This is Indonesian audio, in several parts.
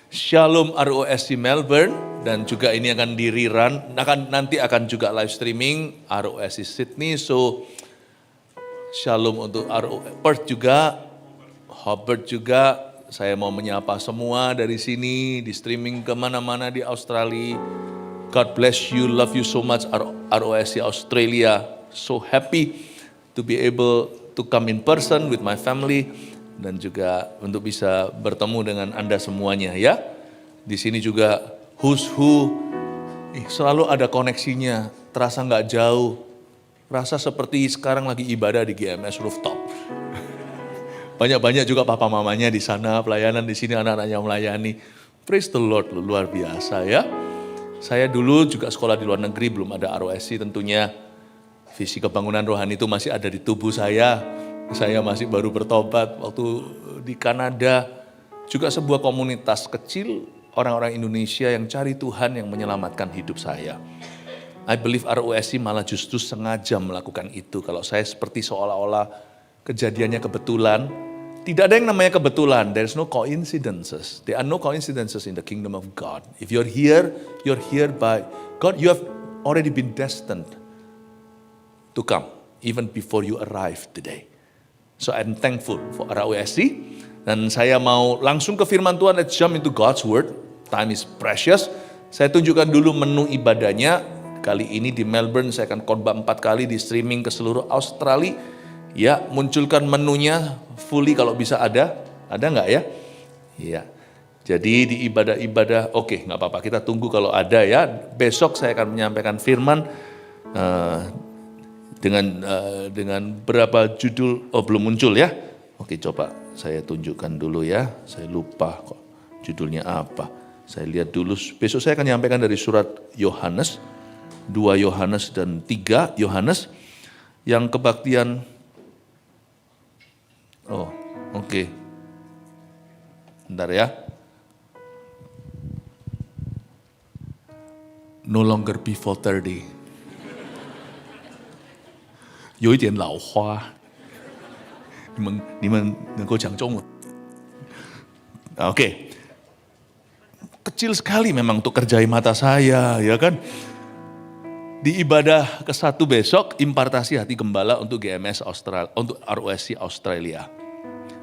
Shalom ROSC Melbourne, dan juga ini akan di-rerun, nanti akan juga live streaming ROSC Sydney. So shalom untuk Perth juga, Hobart juga. Saya mau menyapa semua dari sini, di streaming kemana-mana di Australia. God bless you, love you so much ROSC Australia. So happy to be able to come in person with my family. Dan juga untuk bisa bertemu dengan Anda semuanya ya. Di sini juga who's who, selalu ada koneksinya, terasa nggak jauh. Rasa seperti sekarang lagi ibadah di GMS Rooftop. Banyak-banyak juga papa mamanya di sana, pelayanan di sini anak-anaknya melayani. Praise the Lord, luar biasa ya. Saya dulu juga sekolah di luar negeri, belum ada ROSC tentunya. Visi kebangunan rohani itu masih ada di tubuh saya. Saya masih baru bertobat waktu di Kanada. Juga sebuah komunitas kecil orang-orang Indonesia yang cari Tuhan yang menyelamatkan hidup saya. I believe ROSC malah justru sengaja melakukan itu. Kalau saya seperti seolah-olah kejadiannya kebetulan. Tidak ada yang namanya kebetulan. There is no coincidences. There are no coincidences in the kingdom of God. If you're here by God. You have already been destined to come even before you arrive today. So I'm thankful for ROSC. Dan saya mau langsung ke firman Tuhan. Let's jump into God's word. Time is precious. Saya tunjukkan dulu menu ibadahnya. Kali ini di Melbourne saya akan khotbah 4 kali di streaming ke seluruh Australia. Ya, munculkan menunya fully kalau bisa ada. Ada nggak ya? Iya. Jadi di ibadah-ibadah, oke, nggak apa-apa. Kita tunggu kalau ada ya. Besok saya akan menyampaikan firman dengan berapa judul. Oh, belum muncul ya? Oke, coba saya tunjukkan dulu ya. Saya lupa kok judulnya apa. Saya lihat dulu. Besok saya akan menyampaikan dari surat Yohanes, 2 Yohanes dan 3 Yohanes, yang kebaktian. Oh, oke. Bentar ya. No longer before 30. 有一点老花，你们能够讲中文 ？Oke, kecil sekali memang untuk kerjai mata saya, ya kan? Di ibadah ke-1 besok, impartasi hati gembala untuk GMS Australia, untuk ROSC Australia.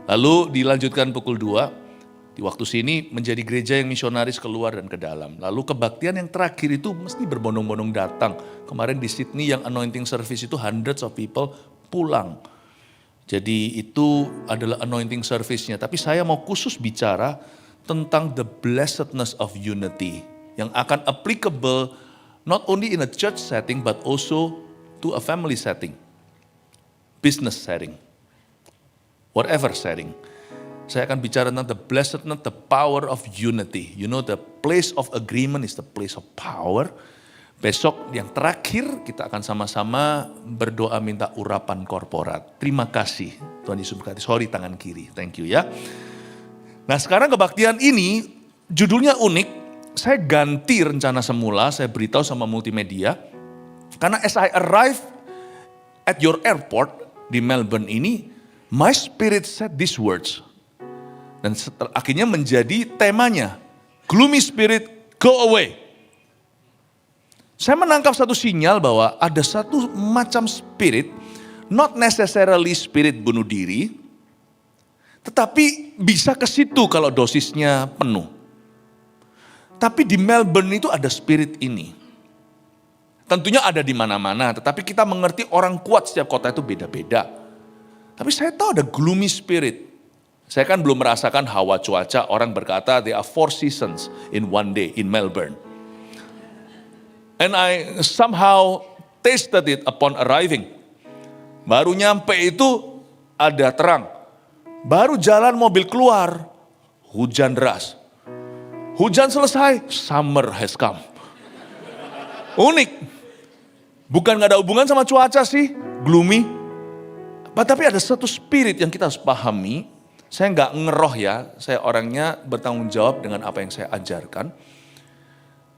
Lalu dilanjutkan pukul 2, di waktu sini menjadi gereja yang misionaris keluar dan ke dalam. Lalu kebaktian yang terakhir itu mesti berbondong-bondong datang. Kemarin di Sydney yang anointing service itu hundreds of people pulang. Jadi itu adalah anointing service-nya. Tapi saya mau khusus bicara tentang the blessedness of unity. Yang akan applicable not only in a church setting but also to a family setting. Business setting. Whatever setting. Saya akan bicara tentang the blessedness, the power of unity. You know, the place of agreement is the place of power. Besok yang terakhir kita akan sama-sama berdoa minta urapan korporat. Terima kasih Tuhan Yesus berkati. Sorry tangan kiri, thank you ya. Nah sekarang kebaktian ini judulnya unik. Saya ganti rencana semula, saya beritahu sama multimedia. Karena as I arrive at your airport di Melbourne ini, my spirit said these words. Dan akhirnya menjadi temanya, gloomy spirit, go away. Saya menangkap satu sinyal bahwa ada satu macam spirit, not necessarily spirit bunuh diri, tetapi bisa ke situ kalau dosisnya penuh. Tapi di Melbourne itu ada spirit ini. Tentunya ada di mana-mana, tetapi kita mengerti orang kuat setiap kota itu beda-beda. Tapi saya tahu ada gloomy spirit. Saya kan belum merasakan hawa cuaca, orang berkata there are 4 seasons in one day in Melbourne. And I somehow tasted it upon arriving. Baru nyampe itu ada terang. Baru jalan mobil keluar, hujan deras. Hujan selesai, summer has come. Unik. Bukan gak ada hubungan sama cuaca sih, gloomy. Tapi ada satu spirit yang kita harus pahami. Saya nggak ngeroh ya, saya orangnya bertanggung jawab dengan apa yang saya ajarkan.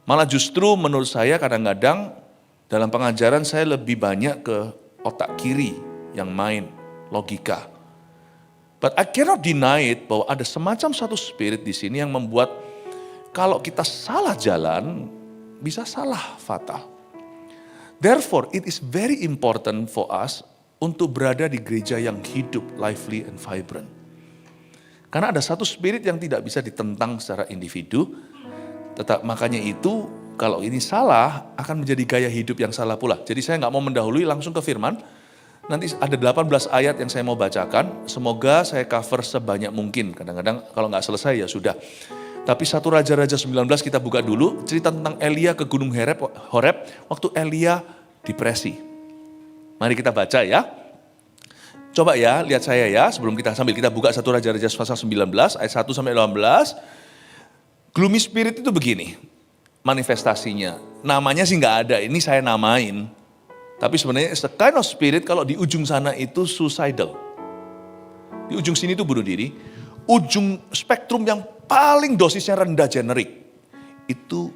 Malah justru menurut saya kadang-kadang dalam pengajaran saya lebih banyak ke otak kiri yang main, logika. But I cannot deny it bahwa ada semacam satu spirit di sini yang membuat kalau kita salah jalan, bisa salah fatal. Therefore, it is very important for us untuk berada di gereja yang hidup, lively and vibrant. Karena ada satu spirit yang tidak bisa ditentang secara individu, makanya itu kalau ini salah akan menjadi gaya hidup yang salah pula. Jadi saya nggak mau mendahului, langsung ke firman. Nanti ada 18 ayat yang saya mau bacakan, semoga saya cover sebanyak mungkin. Kadang-kadang kalau nggak selesai ya sudah. Tapi 1 Raja-Raja 19 kita buka dulu, cerita tentang Elia ke Gunung Horeb waktu Elia depresi. Mari kita baca ya. Coba ya, lihat saya ya, sambil kita buka 1 Raja-Raja pasal 19 ayat 1 sampai 18. Gloomy spirit itu begini manifestasinya. Namanya sih nggak ada, ini saya namain. Tapi sebenarnya it's a kind of spirit kalau di ujung sana itu suicidal. Di ujung sini itu bunuh diri. Ujung spektrum yang paling dosisnya rendah generik. Itu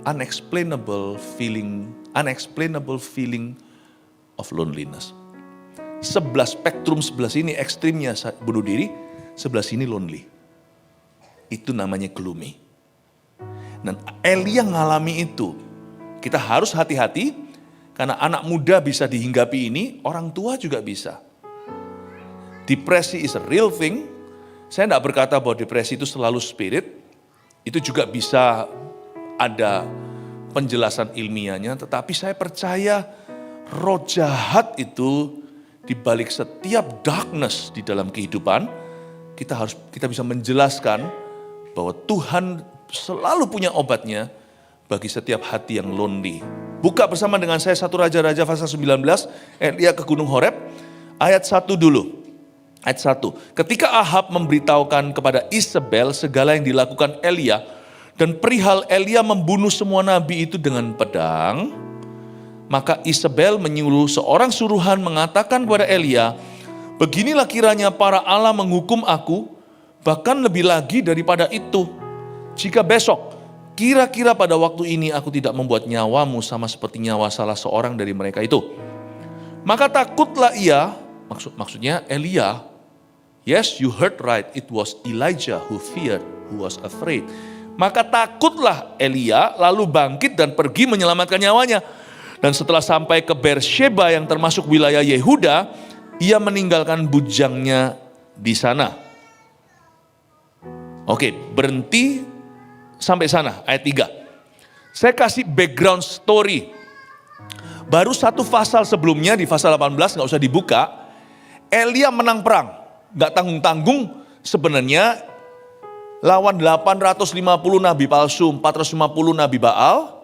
unexplainable feeling of loneliness. Sebelah spektrum sebelah sini ekstrimnya bunuh diri, sebelah sini lonely. Itu namanya gloomy. Dan Elia ngalami itu. Kita harus hati-hati. Karena anak muda bisa dihinggapi ini, orang tua juga bisa. Depresi is a real thing. Saya tidak berkata bahwa depresi itu selalu spirit. Itu juga bisa ada penjelasan ilmiahnya. Tetapi saya percaya roh jahat itu di balik setiap darkness di dalam kehidupan, kita bisa menjelaskan bahwa Tuhan selalu punya obatnya bagi setiap hati yang lonely. Buka bersama dengan saya 1 Raja-Raja pasal 19, Elia ke Gunung Horeb, ayat 1 dulu. Ayat 1, ketika Ahab memberitahukan kepada Isabel segala yang dilakukan Elia, dan perihal Elia membunuh semua nabi itu dengan pedang, maka Isabel menyuruh seorang suruhan mengatakan kepada Elia, beginilah kiranya para Allah menghukum aku, bahkan lebih lagi daripada itu, jika besok, kira-kira pada waktu ini aku tidak membuat nyawamu sama seperti nyawa salah seorang dari mereka itu. Maka takutlah ia, maksudnya Elia. Yes, you heard right, it was Elijah who feared, who was afraid. Maka takutlah Elia, lalu bangkit dan pergi menyelamatkan nyawanya. Dan setelah sampai ke Beersheba yang termasuk wilayah Yehuda, ia meninggalkan bujangnya di sana. Oke, berhenti sampai sana, ayat 3. Saya kasih background story. Baru satu pasal sebelumnya, di pasal 18, gak usah dibuka. Elia menang perang. Gak tanggung-tanggung, sebenarnya lawan 850 nabi palsu, 450 nabi Baal.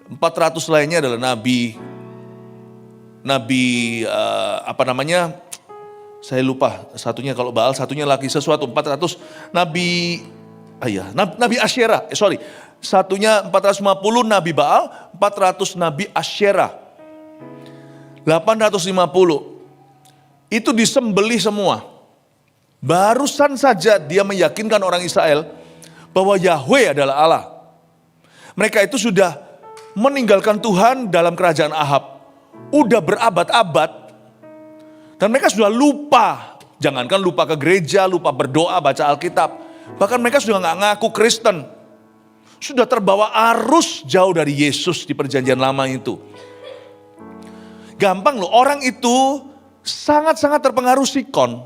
400 lainnya adalah nabi saya lupa. Satunya kalau Baal, satunya lagi sesuatu. 400 nabi Asyera, satunya 450 nabi Baal, 400 nabi Asyera. 850. Itu disembelih semua. Barusan saja dia meyakinkan orang Israel bahwa Yahweh adalah Allah. Mereka itu sudah meninggalkan Tuhan dalam kerajaan Ahab. Udah berabad-abad. Dan mereka sudah lupa. Jangankan lupa ke gereja, lupa berdoa, baca Alkitab. Bahkan mereka sudah gak ngaku Kristen. Sudah terbawa arus jauh dari Yesus di perjanjian lama itu. Gampang loh, orang itu sangat-sangat terpengaruh sikon.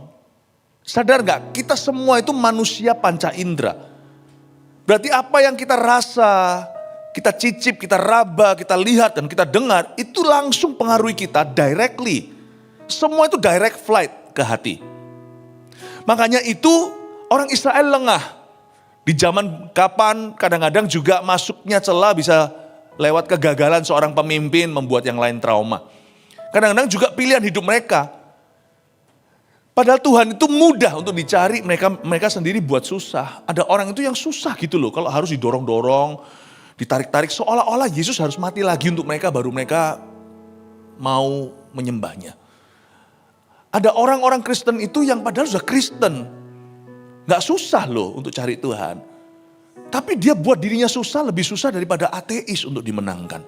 Sadar gak? Kita semua itu manusia panca indera. Berarti apa yang kita rasa, kita cicip, kita raba, kita lihat dan kita dengar, itu langsung pengaruhi kita directly. Semua itu direct flight ke hati. Makanya itu orang Israel lengah. Di zaman kapan kadang-kadang juga masuknya celah bisa lewat kegagalan seorang pemimpin membuat yang lain trauma. Kadang-kadang juga pilihan hidup mereka. Padahal Tuhan itu mudah untuk dicari, mereka sendiri buat susah. Ada orang itu yang susah gitu loh, kalau harus didorong-dorong, ditarik-tarik, seolah-olah Yesus harus mati lagi untuk mereka, baru mereka mau menyembahnya. Ada orang-orang Kristen itu yang padahal sudah Kristen. Gak susah loh untuk cari Tuhan. Tapi dia buat dirinya susah, lebih susah daripada ateis untuk dimenangkan.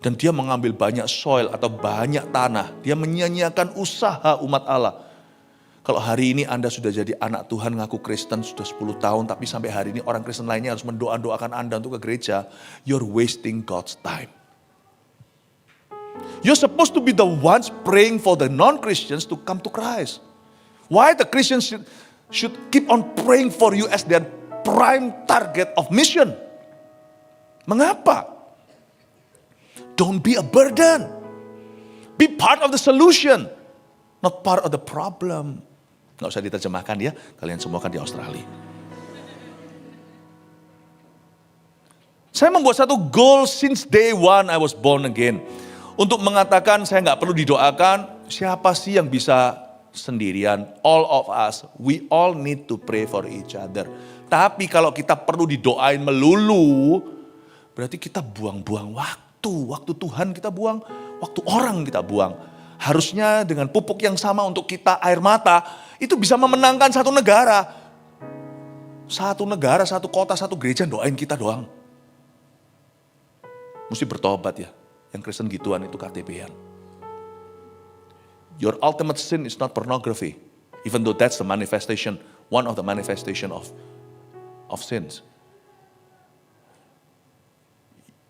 Dan dia mengambil banyak soil atau banyak tanah. Dia menyia-nyiakan usaha umat Allah. Kalau hari ini Anda sudah jadi anak Tuhan, ngaku Kristen sudah 10 tahun, tapi sampai hari ini orang Kristen lainnya harus mendoakan Anda untuk ke gereja, you're wasting God's time. You're supposed to be the ones praying for the non-Christians to come to Christ. Why the Christians should keep on praying for you as their prime target of mission? Mengapa? Don't be a burden. Be part of the solution, not part of the problem. Nggak usah diterjemahkan ya, kalian semua kan di Australia. Saya membuat satu goal since day one I was born again. Untuk mengatakan saya nggak perlu didoakan, siapa sih yang bisa sendirian? All of us, we all need to pray for each other. Tapi kalau kita perlu didoain melulu, berarti kita buang-buang waktu. Waktu Tuhan kita buang, waktu orang kita buang. Harusnya dengan pupuk yang sama untuk kita air mata, itu bisa memenangkan satu negara. Satu negara, satu kota, satu gereja doain kita doang. Mesti bertobat ya. Yang Kristen gituan itu KTP-an. Your ultimate sin is not pornography. Even though that's the manifestation, one of the manifestation of sins.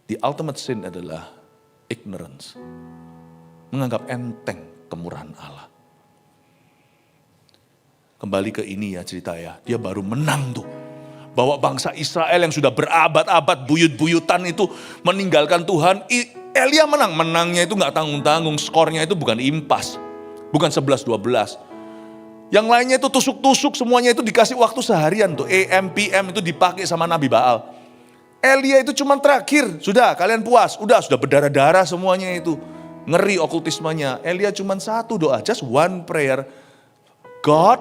The ultimate sin adalah ignorance. Menganggap enteng kemurahan Allah. Kembali ke ini ya cerita ya, dia baru menang tuh. Bawa bangsa Israel yang sudah berabad-abad buyut-buyutan itu meninggalkan Tuhan. Elia menang, menangnya itu gak tanggung-tanggung, skornya itu bukan impas. Bukan 11-12. Yang lainnya itu tusuk-tusuk, semuanya itu dikasih waktu seharian tuh. AM, PM itu dipakai sama Nabi Baal. Elia itu cuma terakhir, sudah kalian puas, sudah berdarah-darah semuanya itu. Ngeri okultismenya. Elia cuma satu doa, just one prayer. God,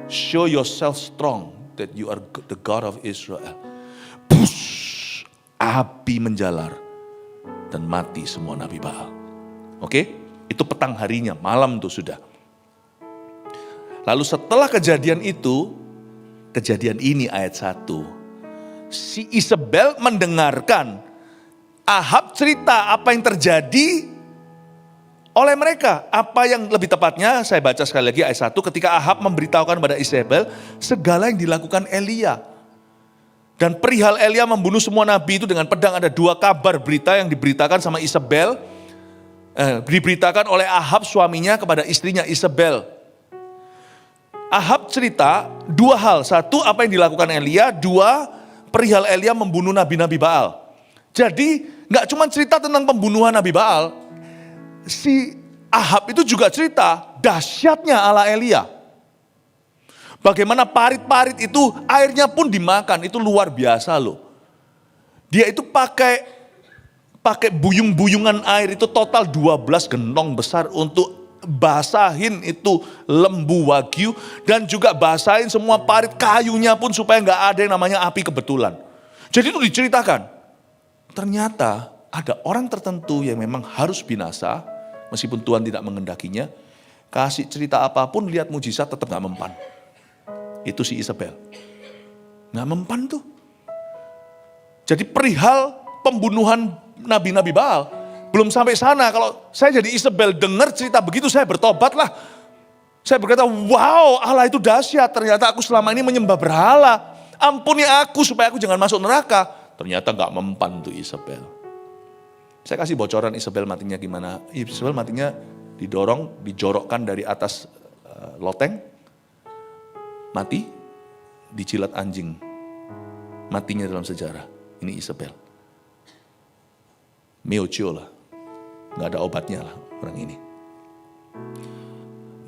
show yourself strong that you are the God of Israel. Push, api menjalar dan mati semua Nabi Baal. Oke, itu petang harinya, malam tuh sudah. Lalu setelah kejadian itu, kejadian ini ayat 1. Si Isabel mendengarkan Ahab cerita apa yang terjadi oleh mereka. Apa yang lebih tepatnya, saya baca sekali lagi ayat 1. Ketika Ahab memberitahukan pada Isabel segala yang dilakukan Elia. Dan perihal Elia membunuh semua nabi itu dengan pedang, ada 2 kabar berita yang diberitakan sama Isabel. Diberitakan oleh Ahab suaminya kepada istrinya Isabel. Ahab cerita 2 hal. 1, apa yang dilakukan Elia. 2, perihal Elia membunuh nabi-nabi Baal. Jadi gak cuma cerita tentang pembunuhan Nabi Baal. Si Ahab itu juga cerita dahsyatnya Allah Elia. Bagaimana parit-parit itu airnya pun dimakan. Itu luar biasa loh. Dia itu pakai buyung-buyungan air itu total 12 gentong besar untuk basahin itu lembu wagyu. Dan juga basahin semua parit kayunya pun supaya gak ada yang namanya api kebetulan. Jadi itu diceritakan. Ternyata ada orang tertentu yang memang harus binasa, meskipun Tuhan tidak mengendakinya. Kasih cerita apapun, lihat mujizat tetap gak mempan. Itu si Isabel. Gak mempan tuh. Jadi perihal pembunuhan nabi-nabi Baal, belum sampai sana. Kalau saya jadi Isabel dengar cerita begitu, saya bertobat lah. Saya berkata, wow Allah itu dahsyat. Ternyata aku selama ini menyembah berhala. Ampuni aku supaya aku jangan masuk neraka. Ternyata gak mempan tuh Isabel. Saya kasih bocoran Isabel matinya gimana. Isabel matinya dijorokkan dari atas loteng. Mati, dijilat anjing. Matinya dalam sejarah. Ini Isabel. Meocio lah. Gak ada obatnya lah orang ini.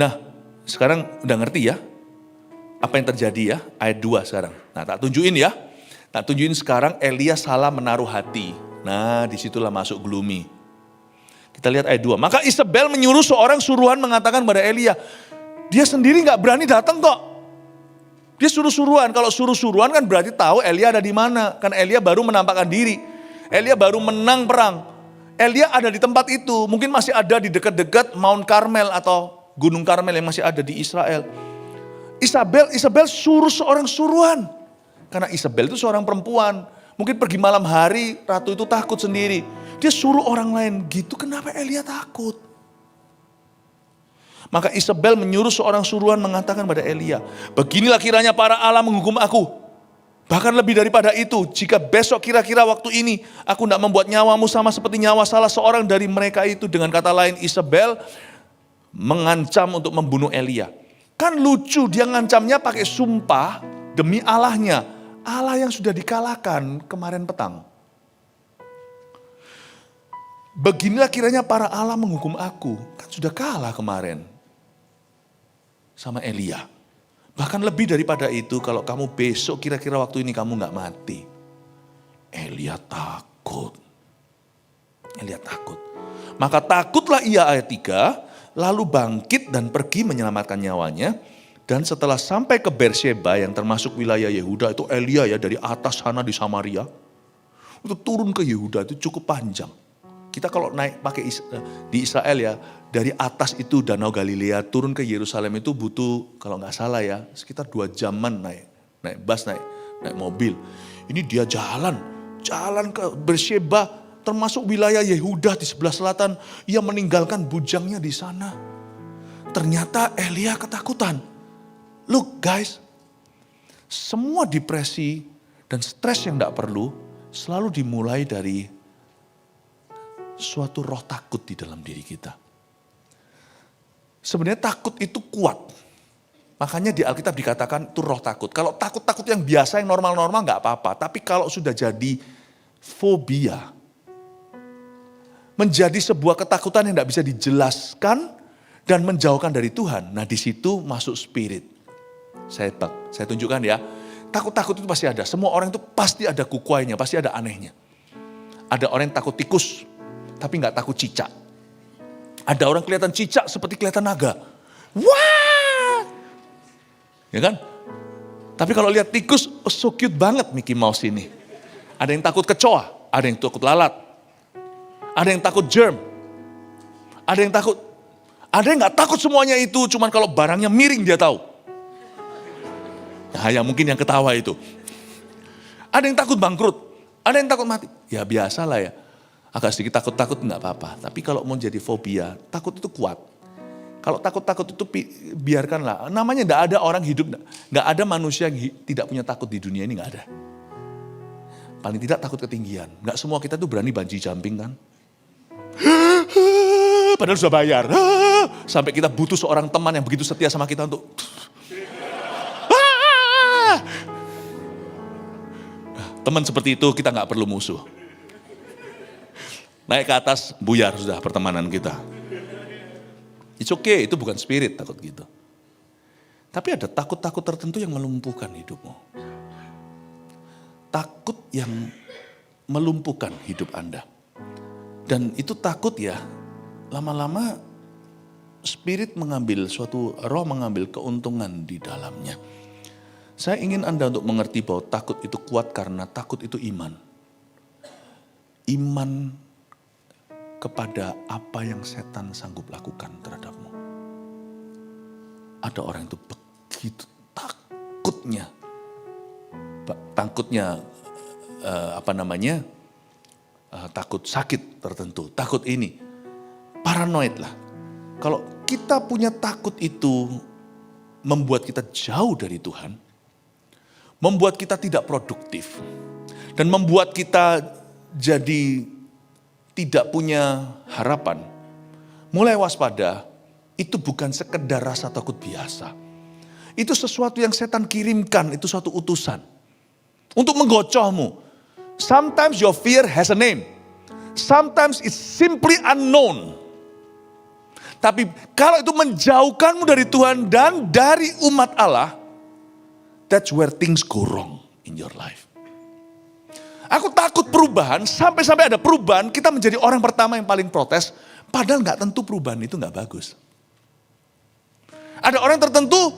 Nah, sekarang udah ngerti ya. Apa yang terjadi ya. Ayat 2 sekarang. Nah, tak tunjukin ya. Tak tunjukin sekarang Elia salah menaruh hati. Nah, disitulah masuk gloomy. Kita lihat ayat 2. Maka Isabel menyuruh seorang suruhan mengatakan pada Elia. Dia sendiri gak berani datang kok. Dia suruh-suruhan. Kalau suruh-suruhan kan berarti tahu Elia ada di mana. Kan Elia baru menampakkan diri. Elia baru menang perang. Elia ada di tempat itu. Mungkin masih ada di dekat-dekat Mount Carmel atau Gunung Karmel yang masih ada di Israel. Isabel suruh seorang suruhan. Karena Isabel itu seorang perempuan. Mungkin pergi malam hari, ratu itu takut sendiri. Dia suruh orang lain gitu, kenapa Elia takut? Maka Isabel menyuruh seorang suruhan mengatakan pada Elia, beginilah kiranya para Allah menghukum aku. Bahkan lebih daripada itu, jika besok kira-kira waktu ini aku tidak membuat nyawamu sama seperti nyawa salah seorang dari mereka itu. Dengan kata lain, Isabel mengancam untuk membunuh Elia. Kan lucu, dia ngancamnya pakai sumpah demi Allahnya. Allah yang sudah dikalahkan kemarin petang. Beginilah kiranya para Allah menghukum aku. Kan sudah kalah kemarin sama Elia. Bahkan lebih daripada itu, kalau kamu besok kira-kira waktu ini kamu gak mati. Elia takut. Elia takut. Maka takutlah ia, ayat 3, lalu bangkit dan pergi menyelamatkan nyawanya. Dan setelah sampai ke Beersheba yang termasuk wilayah Yehuda, itu Elia ya dari atas sana di Samaria. Itu turun ke Yehuda itu cukup panjang. Kita kalau naik pakai di Israel ya, dari atas itu Danau Galilea turun ke Yerusalem itu butuh kalau nggak salah ya sekitar 2 jaman naik bus, naik mobil. Ini dia jalan ke Beersheba, termasuk wilayah Yehuda di sebelah selatan. Ia meninggalkan bujangnya di sana. Ternyata Elia ketakutan. Look guys, semua depresi dan stres yang nggak perlu selalu dimulai dari suatu roh takut di dalam diri kita. Sebenarnya takut itu kuat. Makanya di Alkitab dikatakan itu roh takut. Kalau takut-takut yang biasa, yang normal-normal gak apa-apa. Tapi kalau sudah jadi fobia, menjadi sebuah ketakutan yang gak bisa dijelaskan dan menjauhkan dari Tuhan. Nah di situ masuk spirit. Saya tunjukkan ya. Takut-takut itu pasti ada. Semua orang itu pasti ada kukuainya, pasti ada anehnya. Ada orang yang takut tikus, tapi gak takut cicak. Ada orang kelihatan cicak seperti kelihatan naga. Wah! Ya kan? Tapi kalau lihat tikus, oh so cute banget Mickey Mouse ini. Ada yang takut kecoa, ada yang takut lalat. Ada yang takut germ. Ada yang gak takut semuanya itu, cuman kalau barangnya miring dia tahu. Nah, yang mungkin yang ketawa itu. Ada yang takut bangkrut, ada yang takut mati. Ya biasalah ya. Agak sedikit takut-takut enggak apa-apa. Tapi kalau mau jadi fobia, takut itu kuat. Kalau takut-takut itu biarkanlah. Namanya enggak ada orang hidup, enggak ada manusia yang tidak punya takut di dunia ini, enggak ada. Paling tidak takut ketinggian. Enggak semua kita tuh berani bungee jumping kan. Padahal sudah bayar. Sampai kita butuh seorang teman yang begitu setia sama kita untuk... Teman seperti itu kita enggak perlu musuh. Naik ke atas, buyar sudah pertemanan kita. It's okay, itu bukan spirit takut gitu. Tapi ada takut-takut tertentu yang melumpuhkan hidupmu. Takut yang melumpuhkan hidup Anda. Dan itu takut ya, lama-lama spirit mengambil, suatu roh mengambil keuntungan di dalamnya. Saya ingin Anda untuk mengerti bahwa takut itu kuat karena takut itu iman. Iman kepada apa yang setan sanggup lakukan terhadapmu. Ada orang itu begitu takutnya takut sakit tertentu, takut ini, paranoid lah. Kalau kita punya takut itu membuat kita jauh dari Tuhan, membuat kita tidak produktif, dan membuat kita jadi tidak punya harapan. Mulai waspada, itu bukan sekedar rasa takut biasa. Itu sesuatu yang setan kirimkan, itu suatu utusan. Untuk menggocohmu. Sometimes your fear has a name. Sometimes it's simply unknown. Tapi kalau itu menjauhkanmu dari Tuhan dan dari umat Allah, that's where things go wrong in your life. Aku takut perubahan, sampai ada perubahan, kita menjadi orang pertama yang paling protes. Padahal gak tentu perubahan itu gak bagus. Ada orang tertentu,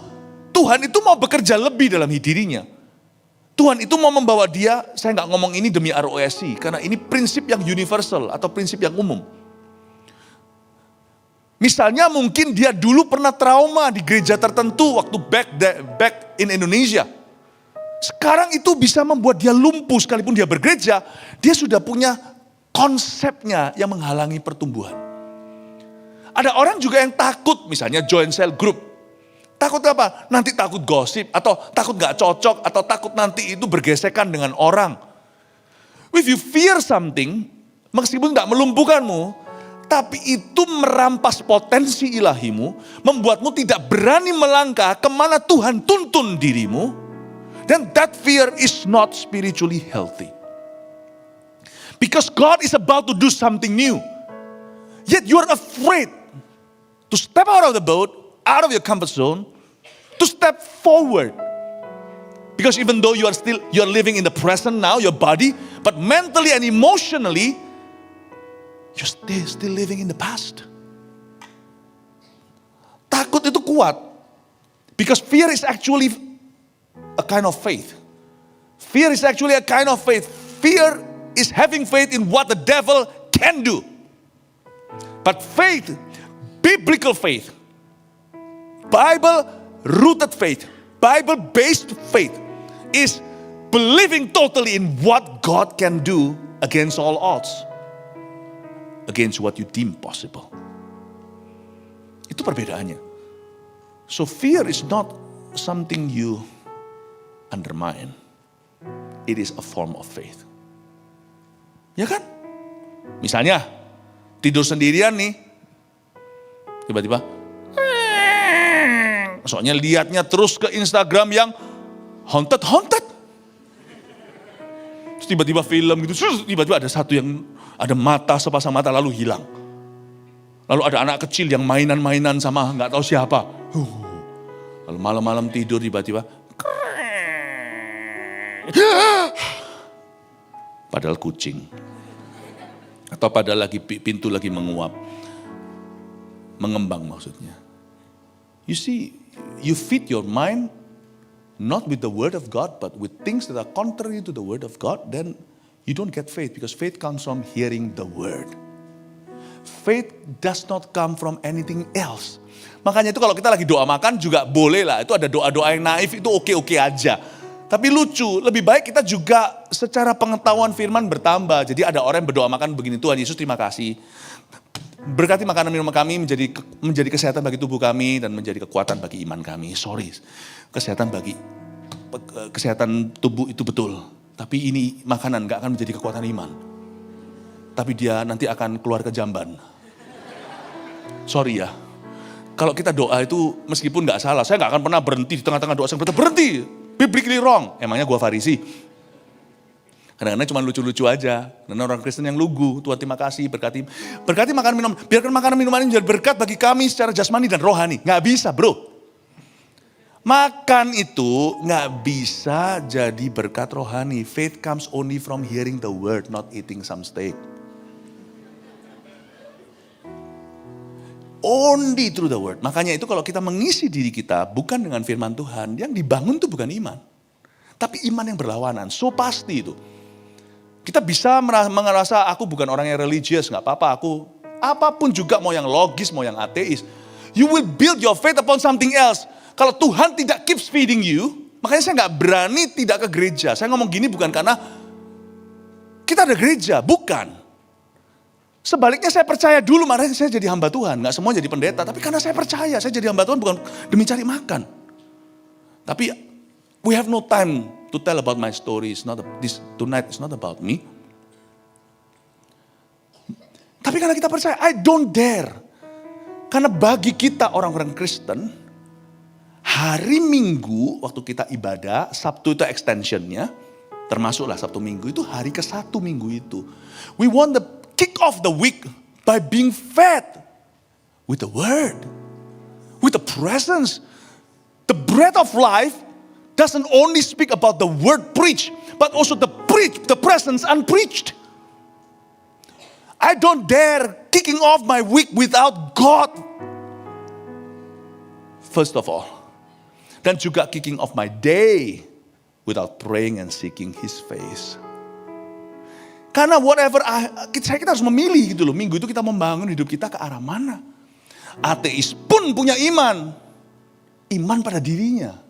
Tuhan itu mau bekerja lebih dalam dirinya. Tuhan itu mau membawa dia, saya gak ngomong ini demi ROSI, karena ini prinsip yang universal atau prinsip yang umum. Misalnya mungkin dia dulu pernah trauma di gereja tertentu waktu back in Indonesia. Sekarang itu bisa membuat dia lumpuh sekalipun dia bergereja. Dia sudah punya konsepnya yang menghalangi pertumbuhan. Ada orang juga yang takut misalnya join cell group. Takut apa? Nanti takut gosip atau takut gak cocok atau takut nanti itu bergesekan dengan orang. If you fear something, meskipun gak melumpuhkanmu, tapi itu merampas potensi ilahimu, membuatmu tidak berani melangkah kemana Tuhan tuntun dirimu, then that fear is not spiritually healthy. Because God is about to do something new. Yet you are afraid to step out of the boat, out of your comfort zone, to step forward. Because even though you're living in the present now, your body, but mentally and emotionally, you're still living in the past. Takut itu kuat. Because fear is actually a kind of faith. Fear is actually a kind of faith. Fear is having faith in what the devil can do. But faith, biblical faith, Bible-rooted faith, Bible-based faith is believing totally in what God can do against all odds. Against what you deem possible. Itu perbedaannya. So fear is not something you undermine. It is a form of faith. Ya kan? Misalnya, tidur sendirian nih. Tiba-tiba. Soalnya lihatnya terus ke Instagram yang haunted. Terus tiba-tiba film gitu. Terus tiba-tiba ada satu yang ada mata, sepasang mata lalu hilang. Lalu ada anak kecil yang mainan-mainan sama gak tahu siapa. Lalu malam-malam tidur tiba-tiba. Padahal kucing. Atau padahal pintu lagi menguap. Mengembang maksudnya. You see, you feed your mind not with the word of God, but with things that are contrary to the word of God, then you don't get faith, because faith comes from hearing the word. Faith does not come from anything else. Makanya itu kalau kita lagi doa makan juga boleh lah. Itu ada doa-doa yang naif, itu oke-oke aja. Tapi lucu, lebih baik kita juga secara pengetahuan firman bertambah. Jadi ada orang yang berdoa makan begini, Tuhan Yesus terima kasih. Berkati makanan minuman kami menjadi kesehatan bagi tubuh kami dan menjadi kekuatan bagi iman kami. Sorry, kesehatan tubuh itu betul. Tapi ini makanan gak akan menjadi kekuatan iman. Tapi dia nanti akan keluar ke jamban. Sorry ya. Kalau kita doa itu meskipun gak salah, saya gak akan pernah berhenti di tengah-tengah doa. Saya berhenti, biblically wrong. Emangnya gua Farisi? Kadang-kadang cuma lucu-lucu aja. Karena orang Kristen yang lugu, Tuhan terima kasih, berkati makanan minum. Biarkan makanan minuman ini menjadi berkat bagi kami secara jasmani dan rohani. Gak bisa bro. Makan itu gak bisa jadi berkat rohani. Faith comes only from hearing the word, not eating some steak. Only through the word. Makanya itu kalau kita mengisi diri kita bukan dengan firman Tuhan, yang dibangun itu bukan iman. Tapi iman yang berlawanan. So pasti itu. Kita bisa merasa aku bukan orang yang religius, gak apa-apa, aku apapun juga, mau yang logis, mau yang ateis. You will build your faith upon something else. Kalau Tuhan tidak keeps feeding you, makanya saya gak berani tidak ke gereja. Saya ngomong gini bukan karena kita ada gereja, bukan. Sebaliknya saya percaya dulu, makanya saya jadi hamba Tuhan. Gak semua jadi pendeta, tapi karena saya percaya, saya jadi hamba Tuhan bukan demi cari makan. Tapi we have no time to tell about my story. Tonight is not about me. Tapi karena kita percaya, I don't dare. Karena bagi kita orang-orang Kristen, hari Minggu waktu kita ibadah, Sabtu itu extensionnya, termasuklah Sabtu Minggu itu hari ke-1 minggu itu. We want the kick off the week by being fed with the word, with the presence, the bread of life. Doesn't only speak about the word preached, but also the presence unpreached. I don't dare kicking off my week without God. First of all. Dan juga kicking off my day without praying and seeking His face. Karena kita harus memilih gitu loh. Minggu itu kita membangun hidup kita ke arah mana. Ateis pun punya iman. Iman pada dirinya.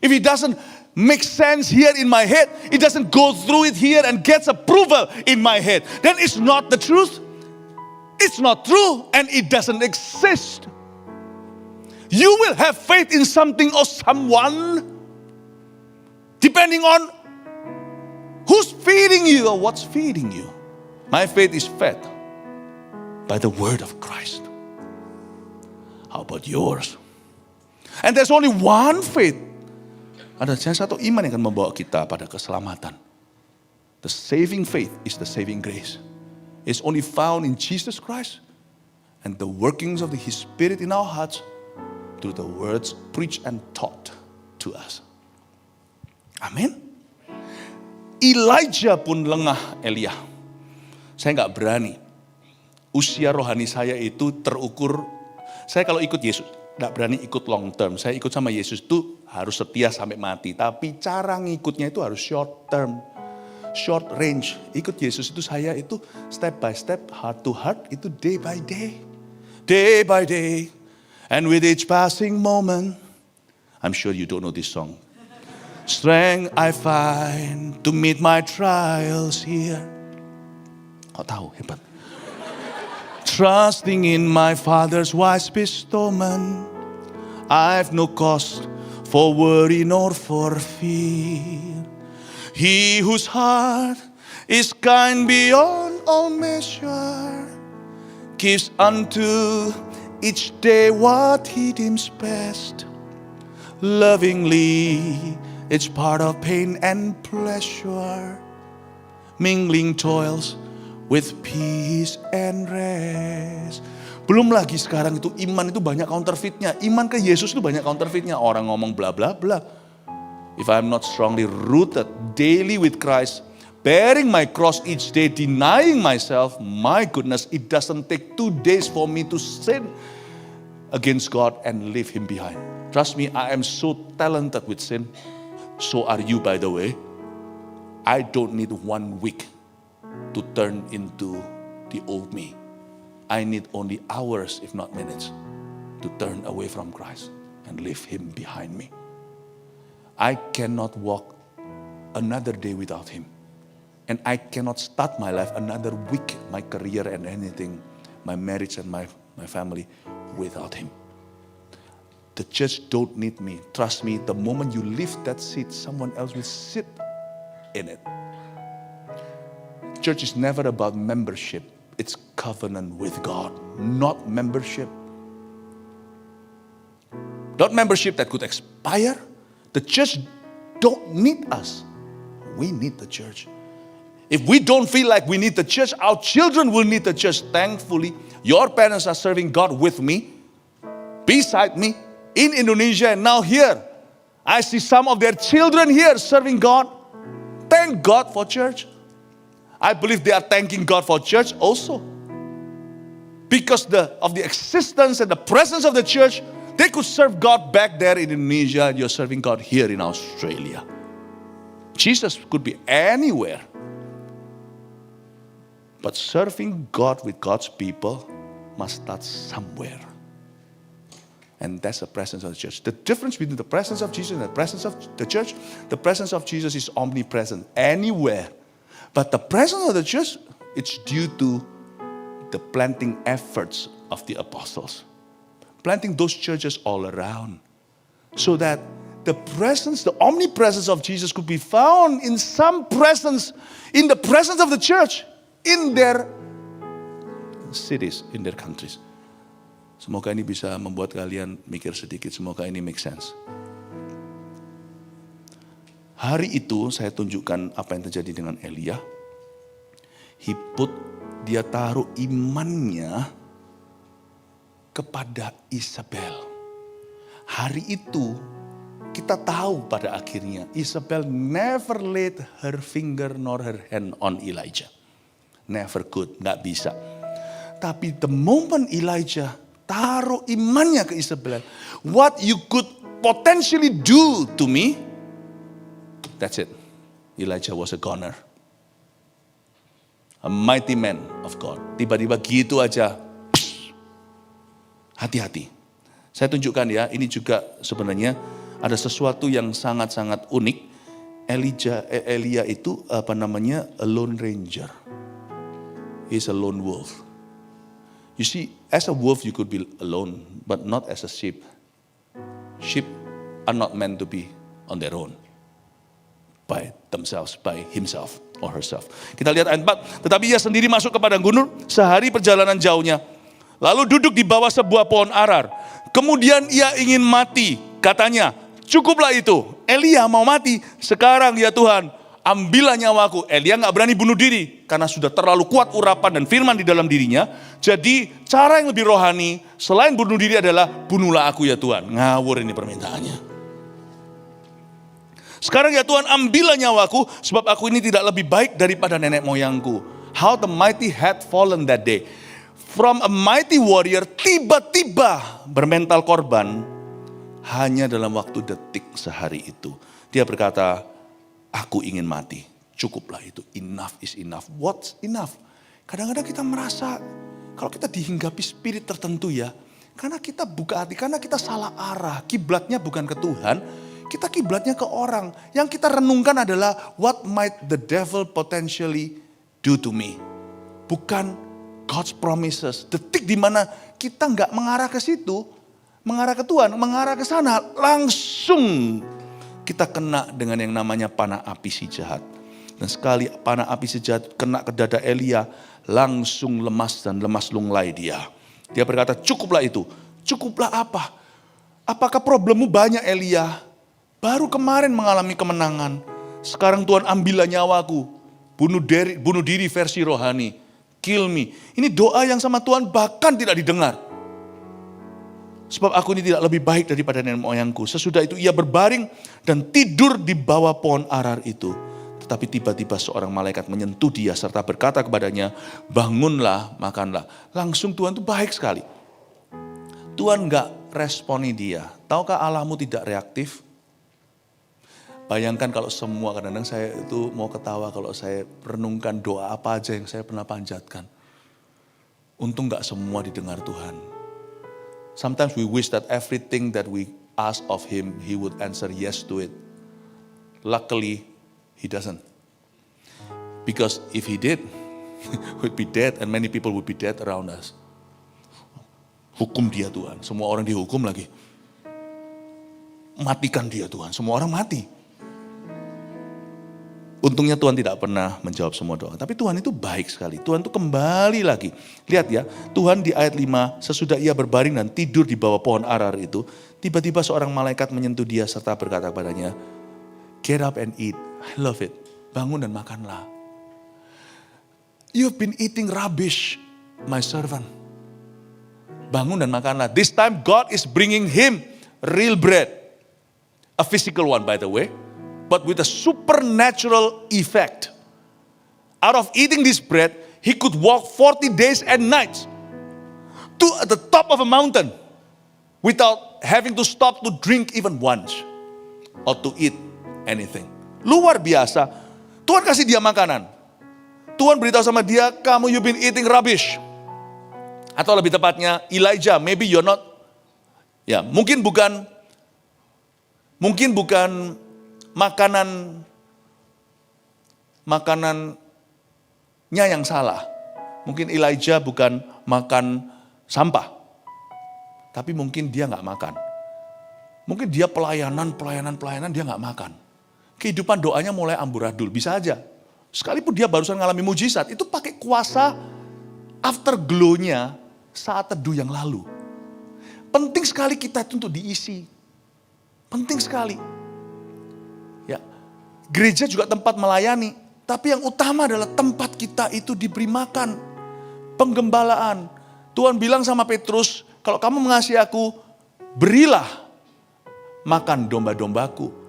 If it doesn't make sense here in my head, it doesn't go through it here and gets approval in my head, then it's not the truth. it's not true and it doesn't exist. You will have faith in something or someone depending on who's feeding you or what's feeding you. My faith is fed by the word of Christ. How about yours? And there's only one faith. Ada satu iman yang akan membawa kita pada keselamatan. The saving faith is the saving grace. It's only found in Jesus Christ and the workings of His Spirit in our hearts through the words preached and taught to us. Amin. Elijah pun lengah Elia. Saya nggak berani. Usia rohani saya itu terukur. Saya kalau ikut Yesus, nggak berani ikut long term. Saya ikut sama Yesus itu harus setia sampai mati. Tapi cara ngikutnya itu harus short term. Short range. Ikut Yesus itu saya itu step by step, heart to heart, itu day by day. Day by day. And with each passing moment, I'm sure you don't know this song. Strength I find to meet my trials here. Kau tahu, hebat. Trusting in my Father's wise bestowment, I've no cause for worry nor for fear. He whose heart is kind beyond all measure gives unto each day what He deems best. Lovingly, it's part of pain and pleasure, mingling toils with peace and rest. Belum lagi sekarang itu iman itu banyak counterfeitnya. Iman ke Yesus itu banyak counterfeitnya. Orang ngomong bla bla bla. If I'm not strongly rooted daily with Christ, bearing my cross each day, denying myself, my goodness, it doesn't take 2 days for me to sin against God and leave Him behind. Trust me, I am so talented with sin. So are you, by the way. I don't need 1 week to turn into the old me. I need only hours, if not minutes, to turn away from Christ and leave Him behind me. I cannot walk another day without Him. And I cannot start my life another week, my career and anything, my marriage and my family, without Him. The church don't need me. Trust me, the moment you leave that seat, someone else will sit in it. Church is never about membership. It's covenant with God, not membership. Not membership that could expire. The church don't need us. We need the church. If we don't feel like we need the church, our children will need the church. Thankfully, your parents are serving God with me, beside me, in Indonesia and now here. I see some of their children here serving God. Thank God for church. I believe they are thanking God for church also. Because of the existence and the presence of the church, they could serve God back there in Indonesia and you're serving God here in Australia. Jesus could be anywhere. But serving God with God's people must start somewhere. And that's the presence of the church. The difference between the presence of Jesus and the presence of the church, the presence of Jesus is omnipresent, anywhere. But the presence of the church, it's due to the planting efforts of the apostles. Planting those churches all around. So that the presence, the omnipresence of Jesus could be found in some presence, in the presence of the church, in their cities, in their countries. Semoga ini bisa membuat kalian mikir sedikit, semoga ini make sense. Hari itu saya tunjukkan apa yang terjadi dengan Elia. Dia taruh imannya kepada Isabel. Hari itu kita tahu pada akhirnya Isabel never laid her finger nor her hand on Elijah. Never could, gak bisa. Tapi the moment Elijah taruh imannya ke Isabel, what you could potentially do to me, that's it. Elijah was a goner. A mighty man of God. Tiba-tiba gitu aja. Hati-hati. Saya tunjukkan ya, ini juga sebenarnya ada sesuatu yang sangat-sangat unik. Elia itu a lone ranger. He's a lone wolf. You see, as a wolf you could be alone, but not as a sheep. Sheep are not meant to be on their own. By themselves, by himself or herself. Kita lihat ayat 4. Tetapi ia sendiri masuk ke padang gurun sehari perjalanan jauhnya. Lalu duduk di bawah sebuah pohon arar. Kemudian ia ingin mati. Katanya, cukuplah itu. Elia mau mati. Sekarang ya Tuhan, ambillah nyawaku. Elia gak berani bunuh diri. Karena sudah terlalu kuat urapan dan firman di dalam dirinya. Jadi cara yang lebih rohani selain bunuh diri adalah, bunuhlah aku ya Tuhan. Ngawur ini permintaannya. Sekarang ya Tuhan, ambillah nyawaku, sebab aku ini tidak lebih baik daripada nenek moyangku. How the mighty had fallen that day. From a mighty warrior, tiba-tiba bermental korban hanya dalam waktu detik sehari itu. Dia berkata, aku ingin mati, cukuplah itu, enough is enough. What's enough? Kadang-kadang kita merasa, kalau kita dihinggapi spirit tertentu ya, karena kita buka hati, karena kita salah arah, kiblatnya bukan ke Tuhan, kita kiblatnya ke orang. Yang kita renungkan adalah, what might the devil potentially do to me? Bukan God's promises. Detik di mana kita nggak mengarah ke situ, mengarah ke Tuhan, mengarah ke sana, langsung kita kena dengan yang namanya panah api si jahat. Dan sekali panah api si jahat kena ke dada Elia, langsung lemas dan lemas lunglai dia. Dia berkata, cukuplah itu. Cukuplah apa? Apakah problemmu banyak Elia? Baru kemarin mengalami kemenangan. Sekarang Tuhan ambillah nyawaku. Bunuh diri versi rohani. Kill me. Ini doa yang sama Tuhan bahkan tidak didengar. Sebab aku ini tidak lebih baik daripada nenek moyangku. Sesudah itu ia berbaring dan tidur di bawah pohon arar itu. Tetapi tiba-tiba seorang malaikat menyentuh dia serta berkata kepadanya, bangunlah, makanlah. Langsung Tuhan itu baik sekali. Tuhan gak responi dia. Tahukah Allahmu tidak reaktif? Bayangkan kalau semua, kadang-kadang saya itu mau ketawa kalau saya renungkan doa apa aja yang saya pernah panjatkan. Untung gak semua didengar Tuhan. Sometimes we wish that everything that we ask of Him, He would answer yes to it. Luckily, He doesn't. Because if He did, we'd be dead and many people would be dead around us. Hukum dia Tuhan, semua orang dihukum lagi. Matikan dia Tuhan, semua orang mati. Untungnya Tuhan tidak pernah menjawab semua doa. Tapi Tuhan itu baik sekali. Tuhan itu kembali lagi. Lihat ya, Tuhan di ayat 5, sesudah ia berbaring dan tidur di bawah pohon arar itu, tiba-tiba seorang malaikat menyentuh dia serta berkata kepadanya, get up and eat, I love it. Bangun dan makanlah. You've been eating rubbish, my servant. Bangun dan makanlah. This time God is bringing him real bread. A physical one by the way. But with a supernatural effect. Out of eating this bread, he could walk 40 days and nights to the top of a mountain without having to stop to drink even once or to eat anything. Luar biasa. Tuhan kasih dia makanan. Tuhan beritahu sama dia, kamu you've been eating rubbish. Atau lebih tepatnya, Elijah, maybe you're not. Ya, mungkin bukan makanannya yang salah. Mungkin Elijah bukan makan sampah. Tapi mungkin dia gak makan. Mungkin dia pelayanan dia gak makan. Kehidupan doanya mulai amburadul, bisa aja. Sekalipun dia barusan ngalami mujizat, itu pakai kuasa afterglow-nya saat teduh yang lalu. Penting sekali kita itu untuk diisi. Penting sekali. Ya, gereja juga tempat melayani, tapi yang utama adalah tempat kita itu diberi makan, penggembalaan. Tuhan bilang sama Petrus, kalau kamu mengasihi aku, berilah makan domba-dombaku.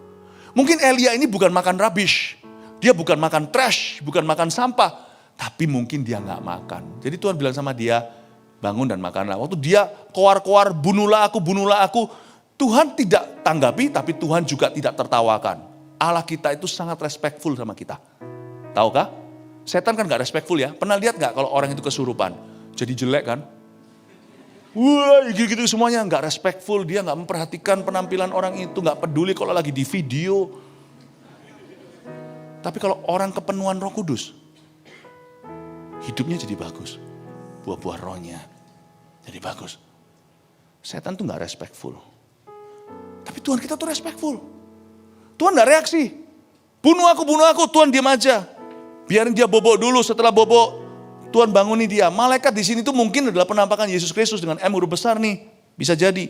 Mungkin Elia ini bukan makan rubbish, dia bukan makan trash, bukan makan sampah, tapi mungkin dia nggak makan. Jadi Tuhan bilang sama dia, bangun dan makanlah. Waktu dia koar-koar, bunuhlah aku, Tuhan tidak tanggapi, tapi Tuhan juga tidak tertawakan. Allah kita itu sangat respectful sama kita. Tahukah? Setan kan gak respectful ya. Pernah lihat gak kalau orang itu kesurupan? Jadi jelek kan? Wah gitu-gitu semuanya gak respectful. Dia gak memperhatikan penampilan orang itu. Gak peduli kalau lagi di video. Tapi kalau orang kepenuhan Roh Kudus, hidupnya jadi bagus. Buah-buah rohnya. Jadi bagus. Setan tuh gak respectful. Tapi Tuhan kita tuh respectful. Tuhan gak reaksi. Bunuh aku, Tuhan diam aja. Biarin dia bobok dulu, setelah bobok Tuhan banguni dia. Malaikat di sini tuh mungkin adalah penampakan Yesus Kristus dengan M huruf besar nih. Bisa jadi.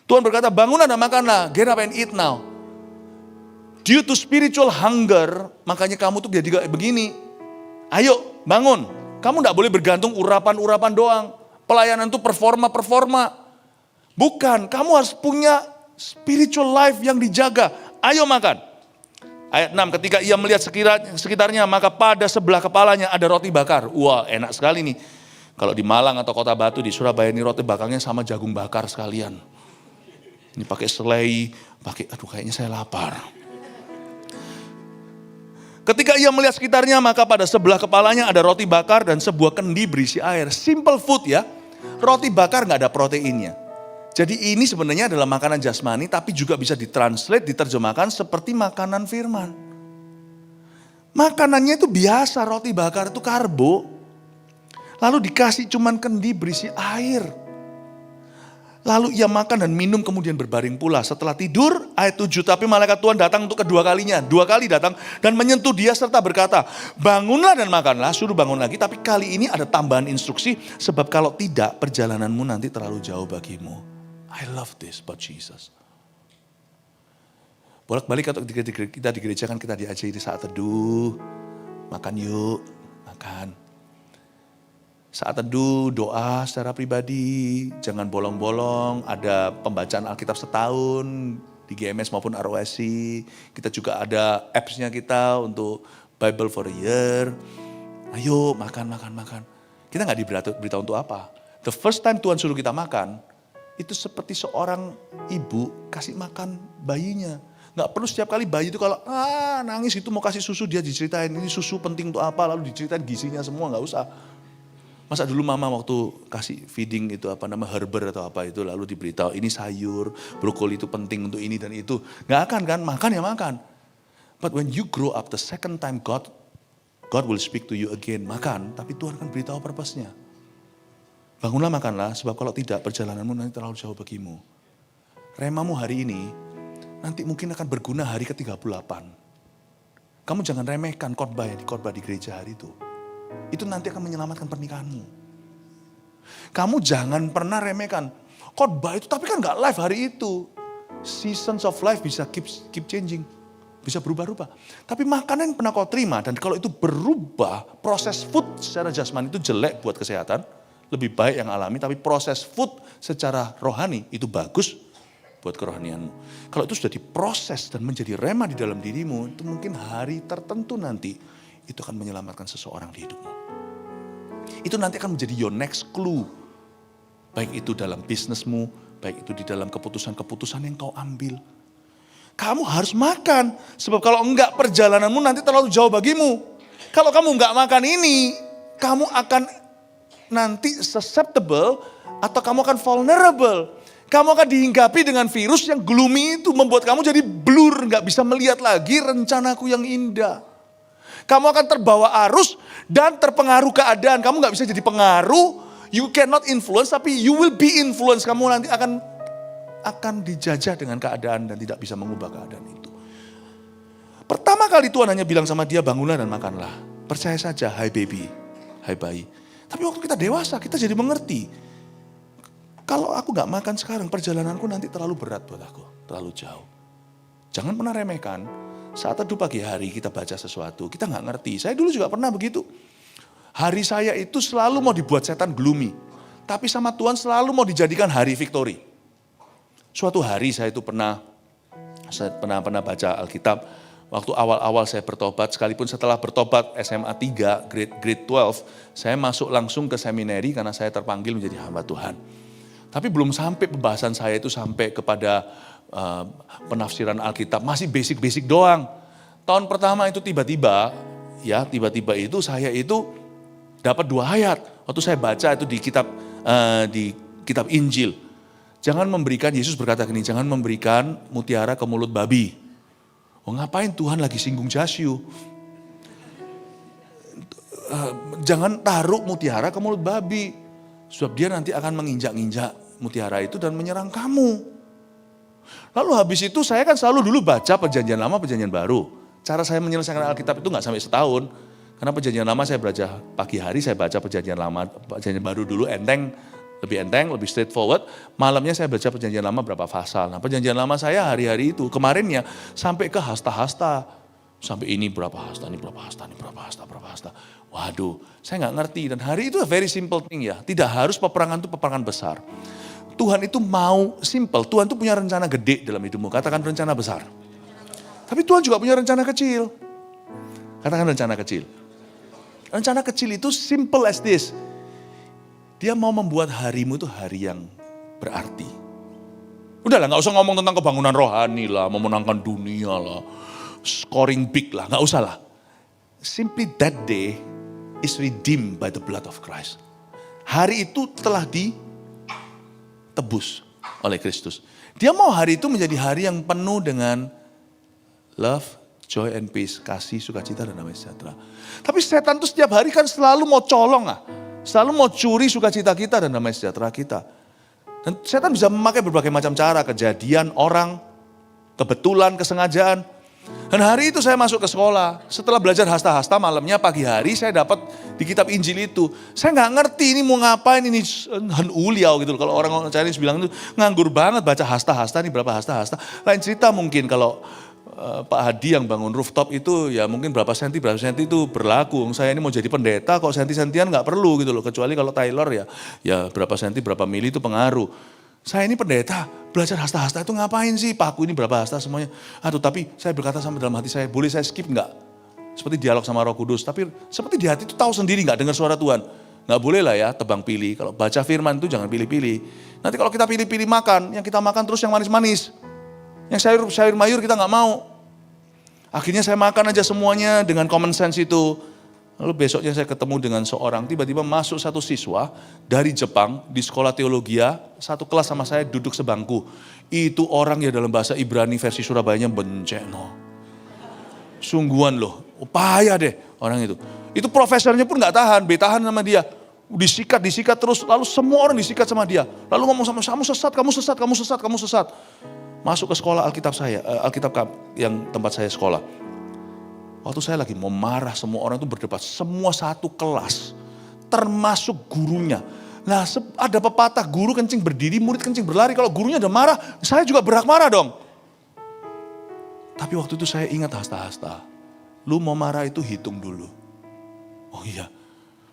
Tuhan berkata, bangunlah dan makanlah. Get up and eat now. Due to spiritual hunger, makanya kamu tuh jadi begini. Ayo, bangun. Kamu gak boleh bergantung urapan-urapan doang. Pelayanan itu performa. Bukan, kamu harus punya spiritual life yang dijaga. Ayo makan. Ayat 6, ketika ia melihat sekitarnya, maka pada sebelah kepalanya ada roti bakar. Wah, enak sekali nih. Kalau di Malang atau Kota Batu, di Surabaya ini roti bakarnya sama jagung bakar sekalian. Ini pakai selai, aduh kayaknya saya lapar. Ketika ia melihat sekitarnya, maka pada sebelah kepalanya ada roti bakar dan sebuah kendi berisi air. Simple food ya, roti bakar gak ada proteinnya. Jadi ini sebenarnya adalah makanan jasmani, tapi juga bisa ditranslate, diterjemahkan seperti makanan firman. Makanannya itu biasa, roti bakar itu karbo. Lalu dikasih cuman kendi berisi air. Lalu ia makan dan minum kemudian berbaring pula. Setelah tidur, ayat 7, tapi malaikat Tuhan datang untuk kedua kalinya. 2 kali datang dan menyentuh dia serta berkata, bangunlah dan makanlah, suruh bangun lagi. Tapi kali ini ada tambahan instruksi, sebab kalau tidak perjalananmu nanti terlalu jauh bagimu. I love this about Jesus. Bolak-balik atau kita di gereja kan kita diajari saat teduh, makan yuk, makan. Saat teduh, doa secara pribadi, jangan bolong-bolong, ada pembacaan Alkitab setahun di GMS maupun ROSI. Kita juga ada apps-nya kita untuk Bible for a year. Ayo makan. Kita gak diberitahu untuk apa. The first time Tuhan suruh kita makan, itu seperti seorang ibu kasih makan bayinya. Gak perlu setiap kali bayi itu kalau nangis itu mau kasih susu, dia diceritain ini susu penting untuk apa, lalu diceritain gizinya semua, gak usah. Masa dulu mama waktu kasih feeding itu herber atau apa itu lalu diberitahu ini sayur, brokoli itu penting untuk ini dan itu. Gak akan kan, makan ya makan. But when you grow up the second time God will speak to you again. Makan, tapi Tuhan kan beritahu purpose-nya. Bangunlah makanlah sebab kalau tidak perjalananmu nanti terlalu jauh bagimu. Remamu hari ini nanti mungkin akan berguna hari ke-38. Kamu jangan remehkan khotbah di gereja hari itu. Itu nanti akan menyelamatkan pernikahanmu. Kamu jangan pernah remehkan khotbah itu, tapi kan gak live hari itu. Seasons of life bisa keep changing, bisa berubah-ubah. Tapi makanan yang pernah kau terima, dan kalau itu berubah, proses food secara jasmani itu jelek buat kesehatan, lebih baik yang alami, tapi proses food secara rohani itu bagus buat kerohanianmu. Kalau itu sudah diproses dan menjadi rema di dalam dirimu, itu mungkin hari tertentu nanti itu akan menyelamatkan seseorang di hidupmu. Itu nanti akan menjadi your next clue. Baik itu dalam bisnismu, baik itu di dalam keputusan-keputusan yang kau ambil. Kamu harus makan, sebab kalau enggak perjalananmu nanti terlalu jauh bagimu. Kalau kamu enggak makan ini, kamu akan nanti susceptible atau kamu akan vulnerable. Kamu akan dihinggapi dengan virus yang gloomy itu membuat kamu jadi blur, enggak bisa melihat lagi rencanaku yang indah. Kamu akan terbawa arus dan terpengaruh keadaan. Kamu gak bisa jadi pengaruh, you cannot influence, tapi you will be influence. Kamu nanti akan dijajah dengan keadaan dan tidak bisa mengubah keadaan itu. Pertama kali Tuhan hanya bilang sama dia, bangunlah dan makanlah. Percaya saja, hai baby, hai bayi. Tapi waktu kita dewasa, kita jadi mengerti. Kalau aku gak makan sekarang, perjalananku nanti terlalu berat buat aku, terlalu jauh. Jangan pernah remehkan. Saat teduh pagi hari kita baca sesuatu, kita gak ngerti. Saya dulu juga pernah begitu. Hari saya itu selalu mau dibuat setan gloomy. Tapi sama Tuhan selalu mau dijadikan hari victory. Suatu hari saya itu pernah baca Alkitab. Waktu awal-awal saya bertobat, sekalipun setelah bertobat SMA 3, grade 12, saya masuk langsung ke seminari karena saya terpanggil menjadi hamba Tuhan. Tapi belum sampai pembahasan saya itu sampai kepada penafsiran Alkitab, masih basic-basic doang. Tahun pertama itu tiba-tiba itu saya itu dapat 2 ayat. Waktu saya baca itu di kitab Injil. Yesus berkata gini, jangan memberikan mutiara ke mulut babi. Oh ngapain Tuhan lagi singgung Jasyu? Jangan taruh mutiara ke mulut babi. Sebab dia nanti akan menginjak-injak mutiara itu dan menyerang kamu. Lalu habis itu saya kan selalu dulu baca perjanjian lama, perjanjian baru. Cara saya menyelesaikan Alkitab itu nggak sampai setahun. Karena perjanjian lama saya baca pagi hari, saya baca perjanjian lama, perjanjian baru dulu enteng, lebih straightforward. Malamnya saya baca perjanjian lama berapa pasal. Nah perjanjian lama saya hari-hari itu, kemarinnya sampai ke hasta-hasta. Sampai ini berapa hasta, ini berapa hasta, ini berapa hasta, berapa hasta. Waduh, saya nggak ngerti. Dan hari itu very simple thing ya. Tidak harus peperangan itu peperangan besar. Tuhan itu mau simple. Tuhan itu punya rencana gede dalam hidupmu. Katakan rencana besar. Tapi Tuhan juga punya rencana kecil. Katakan rencana kecil. Rencana kecil itu simple as this. Dia mau membuat harimu itu hari yang berarti. Udahlah, nggak usah ngomong tentang kebangunan rohani lah, memenangkan dunia lah, scoring big lah, nggak usah lah. Simply that day is redeemed by the blood of Christ. Hari itu telah ditebus oleh Kristus. Dia mau hari itu menjadi hari yang penuh dengan love, joy and peace, kasih, sukacita dan damai sejahtera. Tapi setan tuh setiap hari kan selalu mau colong selalu mau curi sukacita kita dan damai sejahtera kita. Dan setan bisa memakai berbagai macam cara, kejadian, orang, kebetulan, kesengajaan. Dan hari itu saya masuk ke sekolah, setelah belajar hasta-hasta malamnya pagi hari saya dapat di kitab Injil itu. Saya nggak ngerti ini mau ngapain, ini uliau gitu. Kalau orang Chinese bilang itu nganggur banget baca hasta-hasta, ini berapa hasta-hasta. Lain cerita mungkin kalau Pak Hadi yang bangun rooftop itu ya mungkin berapa senti itu berlaku. Saya ini mau jadi pendeta kok senti-sentian nggak perlu gitu loh. Kecuali kalau Taylor ya berapa senti berapa mili itu pengaruh. Saya ini pendeta, belajar hasta-hasta itu ngapain sih? Paku ini berapa hasta semuanya. Aduh tapi saya berkata sama dalam hati saya, boleh saya skip enggak? Seperti dialog sama Roh Kudus, tapi seperti di hati itu tahu sendiri enggak dengar suara Tuhan. Enggak boleh lah ya tebang pilih, kalau baca firman itu jangan pilih-pilih. Nanti kalau kita pilih-pilih makan, yang kita makan terus yang manis-manis. Yang sayur mayur kita enggak mau. Akhirnya saya makan aja semuanya dengan common sense itu. Lalu besoknya saya ketemu dengan seorang, tiba-tiba masuk satu siswa dari Jepang di sekolah teologia, satu kelas sama saya duduk sebangku. Itu orang ya dalam bahasa Ibrani versi Surabayanya benceno. Sungguhan loh, payah deh orang itu. Itu profesornya pun gak tahan, betahan sama dia. Disikat terus, lalu semua orang disikat sama dia. Lalu ngomong sama kamu sesat. Masuk ke sekolah Alkitab saya, Alkitab yang tempat saya sekolah. Waktu saya lagi mau marah, semua orang itu berdebat. Semua satu kelas, termasuk gurunya. Nah ada pepatah, guru kencing berdiri, murid kencing berlari. Kalau gurunya udah marah, saya juga berhak marah dong. Tapi waktu itu saya ingat hasta-hasta. Lu mau marah itu hitung dulu. Oh iya,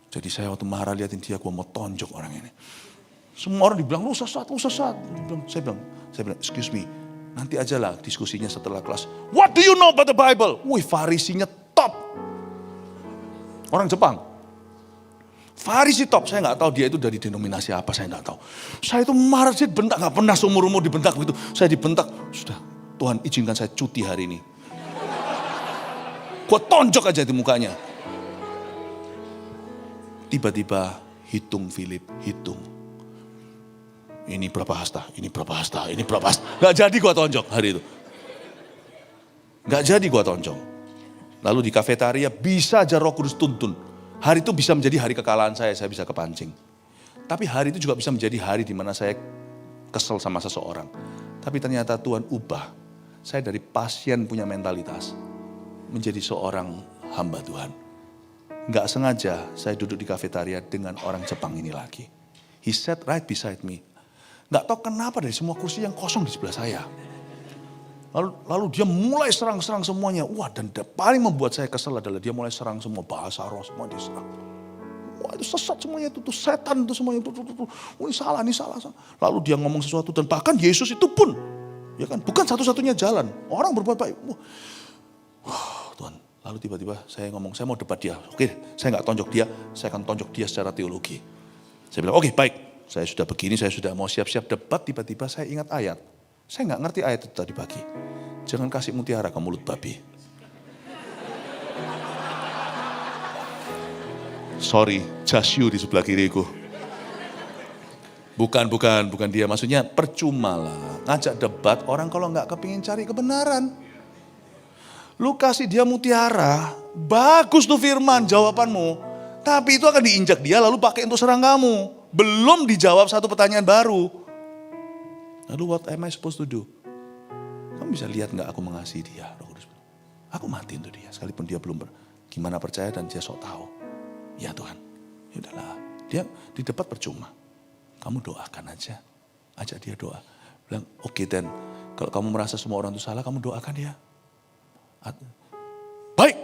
jadi saya waktu marah liatin dia, gue mau tonjok orang ini. Semua orang dibilang, lu sesat. Saya bilang, excuse me. Nanti aja lah diskusinya setelah kelas. What do you know about the Bible? Wih, Farisinya top. Orang Jepang. Farisi top. Saya nggak tahu dia itu dari denominasi apa, saya nggak tahu. Saya itu marah, saya dibentak, nggak pernah seumur-umur dibentak begitu. Saya dibentak, sudah Tuhan izinkan saya cuti hari ini. Gua tonjok aja di mukanya. Tiba-tiba hitung Philip, hitung. Ini berapa hasta. Gak jadi gua tonjok hari itu. Gak jadi gua tonjok. Lalu di kafetaria bisa aja Roh Kudus tuntun. Hari itu bisa menjadi hari kekalahan saya bisa kepancing. Tapi hari itu juga bisa menjadi hari di mana saya kesel sama seseorang. Tapi ternyata Tuhan ubah. Saya dari pasien punya mentalitas. Menjadi seorang hamba Tuhan. Gak sengaja saya duduk di kafetaria dengan orang Jepang ini lagi. He sat right beside me. Gak tahu kenapa dari semua kursi yang kosong di sebelah saya. Lalu dia mulai serang-serang semuanya. Wah, dan paling membuat saya kesel adalah dia mulai serang semua bahasa roh, semua diserang. Wah, itu sesat semuanya, itu setan itu semuanya. Oh, ini salah. Lalu dia ngomong sesuatu dan bahkan Yesus itu pun, ya kan, bukan satu-satunya jalan. Orang berbuat baik. Wah, Tuhan. Lalu tiba-tiba saya ngomong, saya mau debat dia. Oke, saya gak tonjok dia, saya akan tonjok dia secara teologi. Saya bilang, oke, baik. Saya sudah begini, saya sudah mau siap-siap debat, tiba-tiba saya ingat ayat. Saya gak ngerti ayat itu tadi pagi. Jangan kasih mutiara ke mulut babi. Sorry, just you di sebelah kiriku. Bukan dia. Maksudnya percuma lah. Ngajak debat orang kalau gak kepingin cari kebenaran. Lu kasih dia mutiara, bagus tuh firman jawabanmu. Tapi itu akan diinjak dia lalu pakai untuk serang kamu. Belum dijawab satu pertanyaan baru. Lalu what am I supposed to do? Kamu bisa lihat gak aku mengasihi dia? Roh Kudus bilang, aku mati untuk dia. Sekalipun dia belum gimana percaya dan dia sok tahu. Ya Tuhan, ya udahlah. Dia di depan percuma. Kamu doakan aja. Ajak dia doa. Bilang, oke Dan, kalau kamu merasa semua orang itu salah, kamu doakan dia. Baik.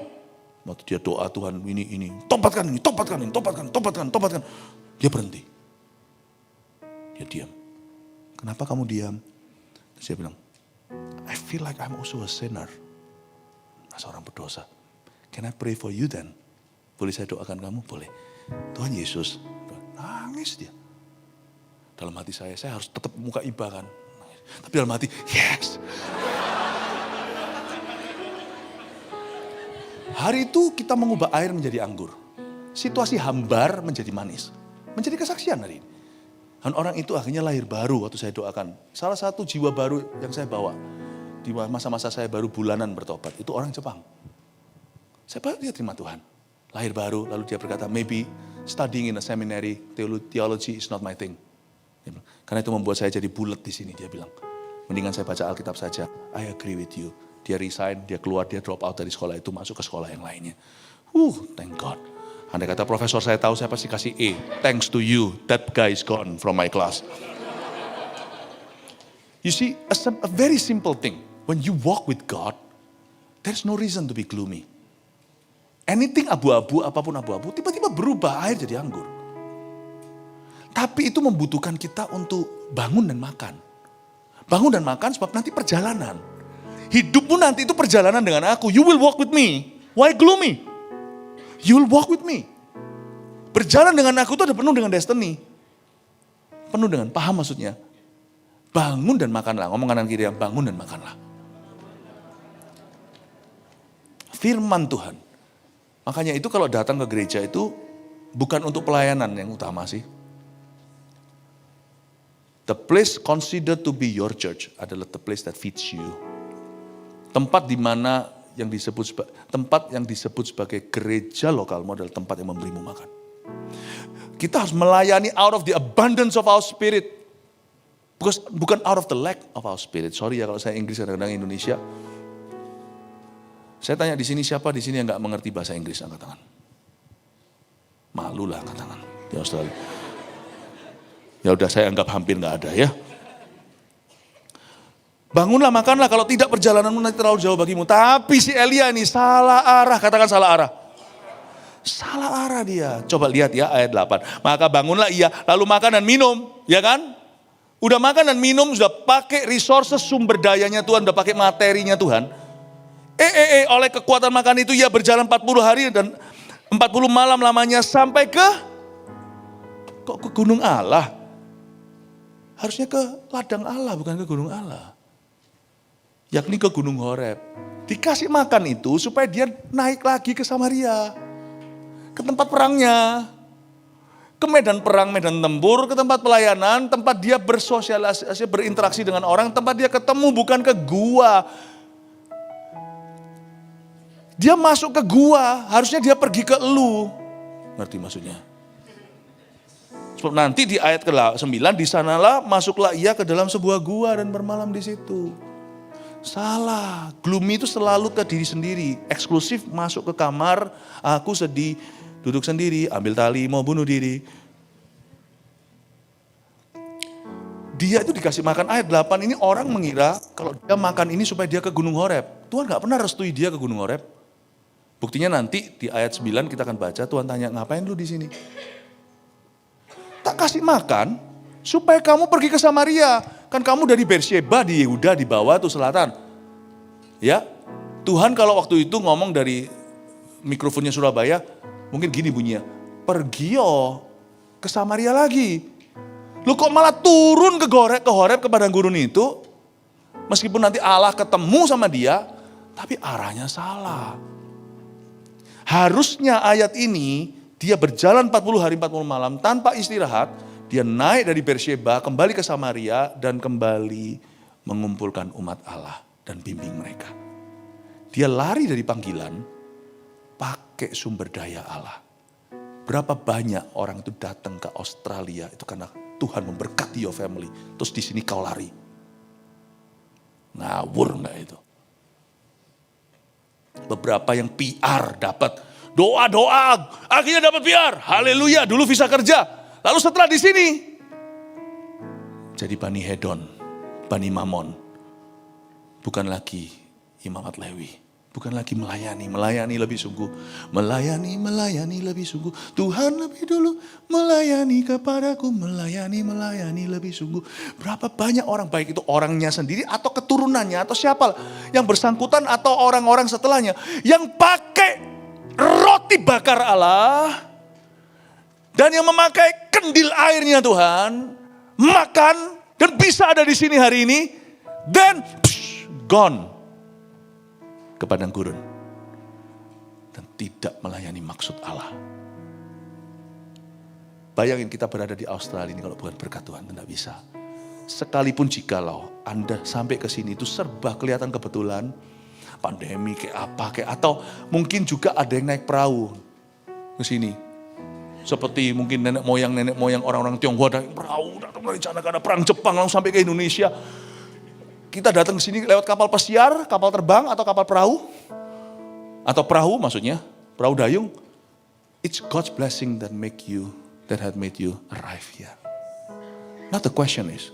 Waktu dia doa Tuhan ini. Tobatkan. Dia berhenti. Dia diam. Kenapa kamu diam? Terus dia bilang, I feel like I'm also a sinner. Seorang berdosa. Can I pray for you then? Boleh saya doakan kamu? Boleh. Tuhan Yesus. Nangis dia. Dalam hati saya harus tetap muka iba kan. Tapi dalam hati, yes. Hari itu kita mengubah air menjadi anggur. Situasi hambar menjadi manis. Menjadi kesaksian hari ini. Dan orang itu akhirnya lahir baru waktu saya doakan. Salah satu jiwa baru yang saya bawa. Di masa-masa saya baru bulanan bertobat. Itu orang Jepang. Saya baru dia terima Tuhan. Lahir baru, lalu dia berkata, maybe studying in a seminary, theology is not my thing. Karena itu membuat saya jadi bulat di sini, dia bilang. Mendingan saya baca Alkitab saja. I agree with you. Dia resign, dia keluar, dia drop out dari sekolah itu, masuk ke sekolah yang lainnya. Thank God. Andai kata profesor saya tahu, saya pasti kasih A. Thanks to you, that guy is gone from my class. You see, a very simple thing. When you walk with God, there's no reason to be gloomy. Anything abu-abu, apapun abu-abu, tiba-tiba berubah air jadi anggur. Tapi itu membutuhkan kita untuk bangun dan makan. Bangun dan makan sebab nanti perjalanan. Hidupmu nanti itu perjalanan dengan aku. You will walk with me. Why gloomy? You will walk with me. Berjalan dengan aku itu ada penuh dengan destiny. Penuh dengan, paham maksudnya? Bangun dan makanlah. Ngomong kanan kiri yang bangun dan makanlah. Firman Tuhan. Makanya itu kalau datang ke gereja itu bukan untuk pelayanan yang utama sih. The place considered to be your church adalah the place that feeds you. Tempat di mana yang disebut sebagai gereja lokalmu adalah tempat yang memberimu makan. Kita harus melayani out of the abundance of our spirit. Bukan out of the lack of our spirit. Sorry ya kalau saya Inggris kadang-kadang Indonesia. Saya tanya di sini siapa di sini yang nggak mengerti bahasa Inggris, angkat tangan. Malu lah angkat tangan di Australia. Ya udah saya anggap hampir nggak ada ya. Bangunlah makanlah, kalau tidak perjalananmu nanti terlalu jauh bagimu. Tapi si Elia ini salah arah, katakan salah arah. Salah arah dia. Coba lihat ya ayat 8. Maka bangunlah ia lalu makan dan minum, ya kan? Udah makan dan minum, sudah pakai resources sumber dayanya Tuhan, udah pakai materinya Tuhan. Oleh kekuatan makan itu ia berjalan 40 hari dan 40 malam lamanya sampai ke gunung Allah. Harusnya ke ladang Allah, bukan ke gunung Allah. Yakni ke gunung Horeb. Dikasih makan itu supaya dia naik lagi ke Samaria. Ke tempat perangnya. Ke medan perang, medan tempur, ke tempat pelayanan, tempat dia bersosialisasi, berinteraksi dengan orang, tempat dia ketemu, bukan ke gua. Dia masuk ke gua, harusnya dia pergi ke elu. Ngerti maksudnya? Sebab nanti di ayat ke-9, di sanalah masuklah ia ke dalam sebuah gua dan bermalam di situ. Salah, gloomy itu selalu ke diri sendiri, eksklusif masuk ke kamar, aku sedih, duduk sendiri, ambil tali, mau bunuh diri. Dia itu dikasih makan ayat 8 ini orang mengira kalau dia makan ini supaya dia ke Gunung Horeb. Tuhan gak pernah restui dia ke Gunung Horeb. Buktinya nanti di ayat 9 kita akan baca, Tuhan tanya, ngapain lu di sini? Tak kasih makan supaya kamu pergi ke Samaria. Kan kamu dari Beersheba di Yehuda di bawah tuh selatan. Ya, Tuhan kalau waktu itu ngomong dari mikrofonnya Surabaya, mungkin gini bunyinya, pergi yo ke Samaria lagi. Lu kok malah turun ke Horeb ke padang gurun itu, meskipun nanti Allah ketemu sama dia, tapi arahnya salah. Harusnya ayat ini, dia berjalan 40 hari 40 malam tanpa istirahat, dia naik dari Beersheba, kembali ke Samaria, dan kembali mengumpulkan umat Allah dan bimbing mereka. Dia lari dari panggilan, pakai sumber daya Allah. Berapa banyak orang itu datang ke Australia itu karena Tuhan memberkati your family. Terus di sini kau lari. Ngawur enggak itu? Beberapa yang PR dapat doa, akhirnya dapat PR. Haleluya, dulu visa kerja. Lalu setelah di sini jadi Bani Hedon, Bani Mamon. Bukan lagi imamat Lewi. Bukan lagi melayani lebih sungguh. Melayani lebih sungguh. Tuhan lebih dulu melayani kepadaku. Melayani lebih sungguh. Berapa banyak orang, baik itu orangnya sendiri atau keturunannya atau siapa yang bersangkutan atau orang-orang setelahnya. Yang pakai roti bakar Allah. Dan yang memakai kendil airnya Tuhan. Makan dan bisa ada di sini hari ini. Dan gone ke padang gurun. Dan tidak melayani maksud Allah. Bayangin kita berada di Australia ini kalau bukan berkat Tuhan, tidak bisa. Sekalipun jikalau Anda sampai ke sini itu serba kelihatan kebetulan. Pandemi kayak apa, atau mungkin juga ada yang naik perahu ke sini. Seperti mungkin nenek moyang orang-orang Tionghoa naik perahu, datang dari sana karena perang Jepang langsung sampai ke Indonesia. Kita datang ke sini lewat kapal pesiar, kapal terbang atau kapal perahu. Atau perahu maksudnya, perahu dayung. It's God's blessing that had made you arrive here. Now the question is,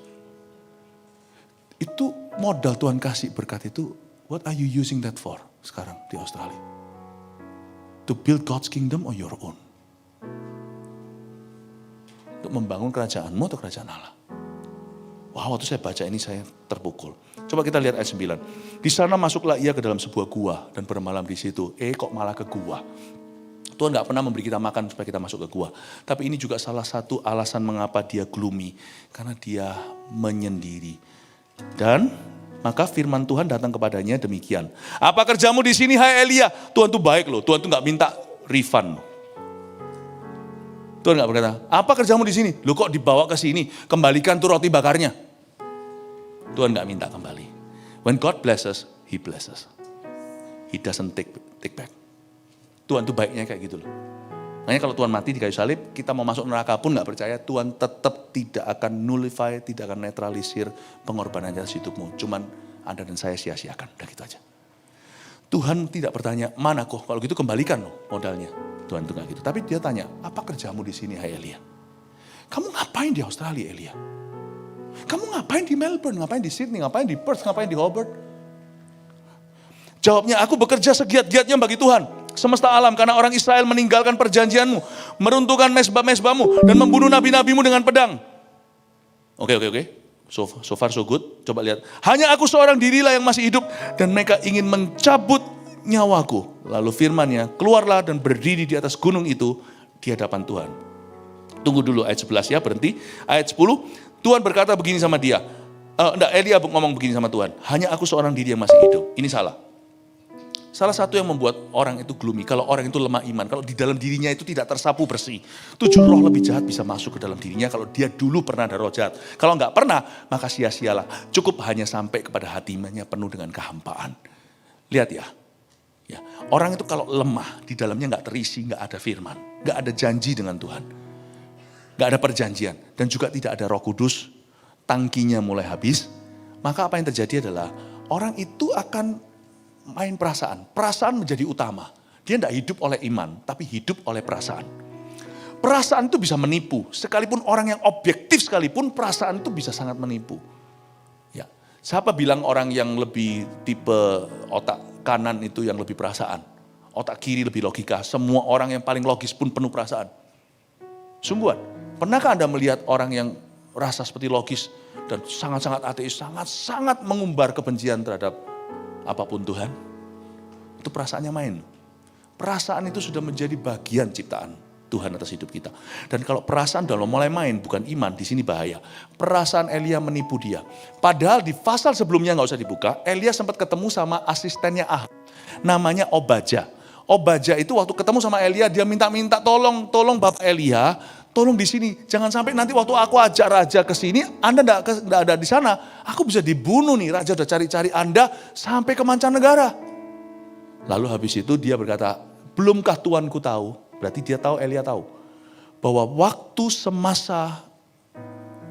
itu modal Tuhan kasih berkat itu, what are you using that for sekarang di Australia? To build God's kingdom or your own? Untuk membangun kerajaanmu atau kerajaan Allah? Wah, waktu saya baca ini saya terpukul. Coba kita lihat ayat 9. Di sana masuklah ia ke dalam sebuah gua dan bermalam di situ. Kok malah ke gua? Tuhan gak pernah memberi kita makan supaya kita masuk ke gua. Tapi ini juga salah satu alasan mengapa dia gloomy. Karena dia menyendiri. Dan maka firman Tuhan datang kepadanya demikian. Apa kerjamu di sini hai Elia? Tuhan tuh baik loh. Tuhan tuh gak minta refund. Tuhan gak berkata, apa kerjamu di sini? Lu kok dibawa ke sini? Kembalikan tuh roti bakarnya. Tuhan gak minta kembali. When God blesses, He blesses. He doesn't take back. Tuhan tuh baiknya kayak gitu loh. Makanya kalau Tuhan mati di kayu salib, kita mau masuk neraka pun gak percaya, Tuhan tetap tidak akan nullify, tidak akan netralisir pengorbanan atas hidupmu. Cuman Anda dan saya sia-siakan, udah gitu aja. Tuhan tidak bertanya, mana kok? Kalau gitu kembalikan loh modalnya. Tuhan itu gak gitu. Tapi dia tanya, apa kerjamu di sini hai Elia? Kamu ngapain di Australia Elia? Kamu ngapain di Melbourne, ngapain di Sydney, ngapain di Perth, ngapain di Hobart? Jawabnya, aku bekerja segiat-giatnya bagi Tuhan. Semesta alam, karena orang Israel meninggalkan perjanjianmu, meruntuhkan mezbah-mezbahmu, dan membunuh nabi-nabimu dengan pedang. Oke. So far so good. Coba lihat. Hanya aku seorang dirilah yang masih hidup, dan mereka ingin mencabut nyawaku. Lalu firman-Nya, keluarlah dan berdiri di atas gunung itu di hadapan Tuhan. Tunggu dulu ayat 11 ya, berhenti. Ayat 10. Tuhan berkata begini sama dia. Elia ngomong begini sama Tuhan. Hanya aku seorang diri yang masih hidup. Ini salah. Salah satu yang membuat orang itu gloomy. Kalau orang itu lemah iman. Kalau di dalam dirinya itu tidak tersapu bersih. 7 roh lebih jahat bisa masuk ke dalam dirinya. Kalau dia dulu pernah ada roh jahat. Kalau enggak pernah, maka sia-sialah. Cukup hanya sampai kepada hatinya penuh dengan kehampaan. Lihat ya. Orang itu kalau lemah, di dalamnya enggak terisi, enggak ada firman. Enggak ada janji dengan Tuhan. Gak ada perjanjian dan juga tidak ada Roh Kudus, tangkinya mulai habis, maka apa yang terjadi adalah orang itu akan main perasaan. Perasaan menjadi utama. Dia tidak hidup oleh iman, tapi hidup oleh perasaan. Perasaan itu bisa menipu, sekalipun orang yang objektif sekalipun perasaan itu bisa sangat menipu. Ya, siapa bilang orang yang lebih tipe otak kanan itu yang lebih perasaan, otak kiri lebih logika. Semua orang yang paling logis pun penuh perasaan. Sungguhan. Pernahkah Anda melihat orang yang rasa seperti logis dan sangat-sangat ateis, sangat-sangat mengumbar kebencian terhadap apapun Tuhan? Itu perasaannya main. Perasaan itu sudah menjadi bagian ciptaan Tuhan atas hidup kita. Dan kalau perasaan sudah mulai main, bukan iman, di sini bahaya. Perasaan Elia menipu dia. Padahal di pasal sebelumnya nggak usah dibuka, Elia sempat ketemu sama asistennya Ahab, namanya Obadja. Obadja itu waktu ketemu sama Elia, dia minta tolong Bapak Elia, tolong di sini, jangan sampai nanti waktu aku ajak raja ke sini, Anda tidak ada di sana, aku bisa dibunuh nih, raja udah cari-cari Anda sampai ke mancanegara. Lalu habis itu dia berkata, belumkah Tuanku tahu? Berarti dia tahu, Elia tahu. bahwa waktu semasa